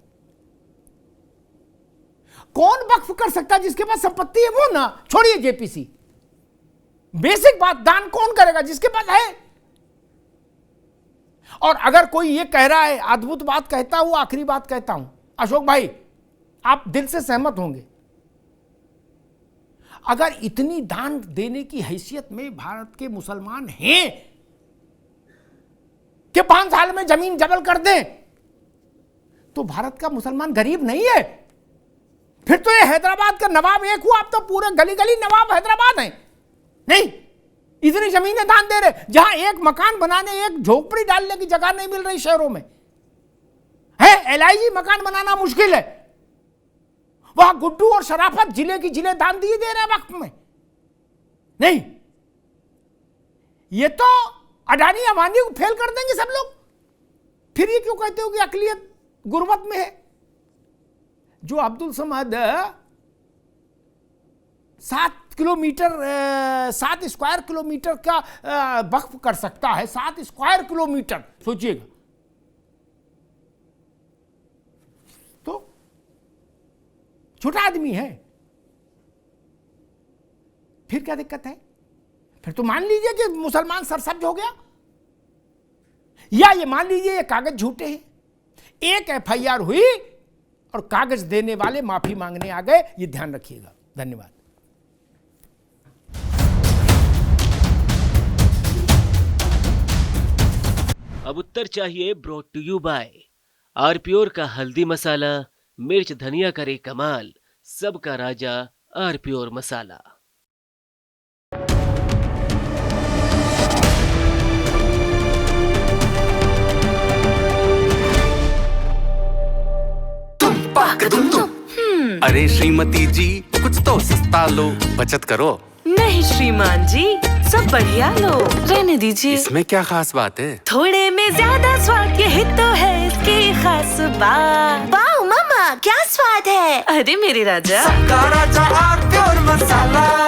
कौन वक्फ कर सकता है? जिसके पास संपत्ति है वो ना। छोड़िए जेपीसी, बेसिक बात, दान कौन करेगा? जिसके पास है। और अगर कोई ये कह रहा है, अद्भुत बात कहता हूं, आखिरी बात कहता हूं अशोक भाई, आप दिल से सहमत होंगे, अगर इतनी दान देने की हैसियत में भारत के मुसलमान हैं कि 5 साल में जमीन जबल कर दें, तो भारत का मुसलमान गरीब नहीं है। फिर तो ये हैदराबाद का नवाब एक हुआ, अब तो पूरे गली गली नवाब हैदराबाद हैं। नहीं, इतनी जमीनें दान दे रहे, जहां एक मकान बनाने, एक झोपड़ी डालने की जगह नहीं मिल रही शहरों में है। एलआईजी मकान बनाना मुश्किल है, वहां गुड्डू और शराफत जिले की जिले दान दिए दे रहे हैं वक्त में। नहीं, ये तो अडानी अमानी को फेल कर देंगे सब लोग। फिर ये क्यों कहते हो कि अकलियत गुर्बत में है? जो अब्दुल समद 7 स्क्वायर किलोमीटर का वक्फ कर सकता है, 7 स्क्वायर किलोमीटर, सोचिएगा। तो छोटा आदमी है, फिर क्या दिक्कत है? फिर तो मान लीजिए कि मुसलमान सरसब्ज हो गया, या ये मान लीजिए ये कागज झूठे हैं। एक एफआईआर हुई और कागज देने वाले माफी मांगने आ गए, ये ध्यान रखिएगा। धन्यवाद। अब उत्तर चाहिए ब्रॉट टू यू बाय आरपीओर का हल्दी मसाला, मिर्च धनिया करे कमाल, सबका राजा आरपीओर मसाला। अरे श्रीमती जी, कुछ तो सस्ता लो, बचत करो। नहीं श्रीमान जी, सब बढ़िया लो, रहने दीजिए। इसमें क्या खास बात है? थोड़े में ज्यादा स्वाद, यही तो है इसकी खास बात। वाह मामा, क्या स्वाद है? अरे मेरे राजा, सबका राजा आरती और मसाला।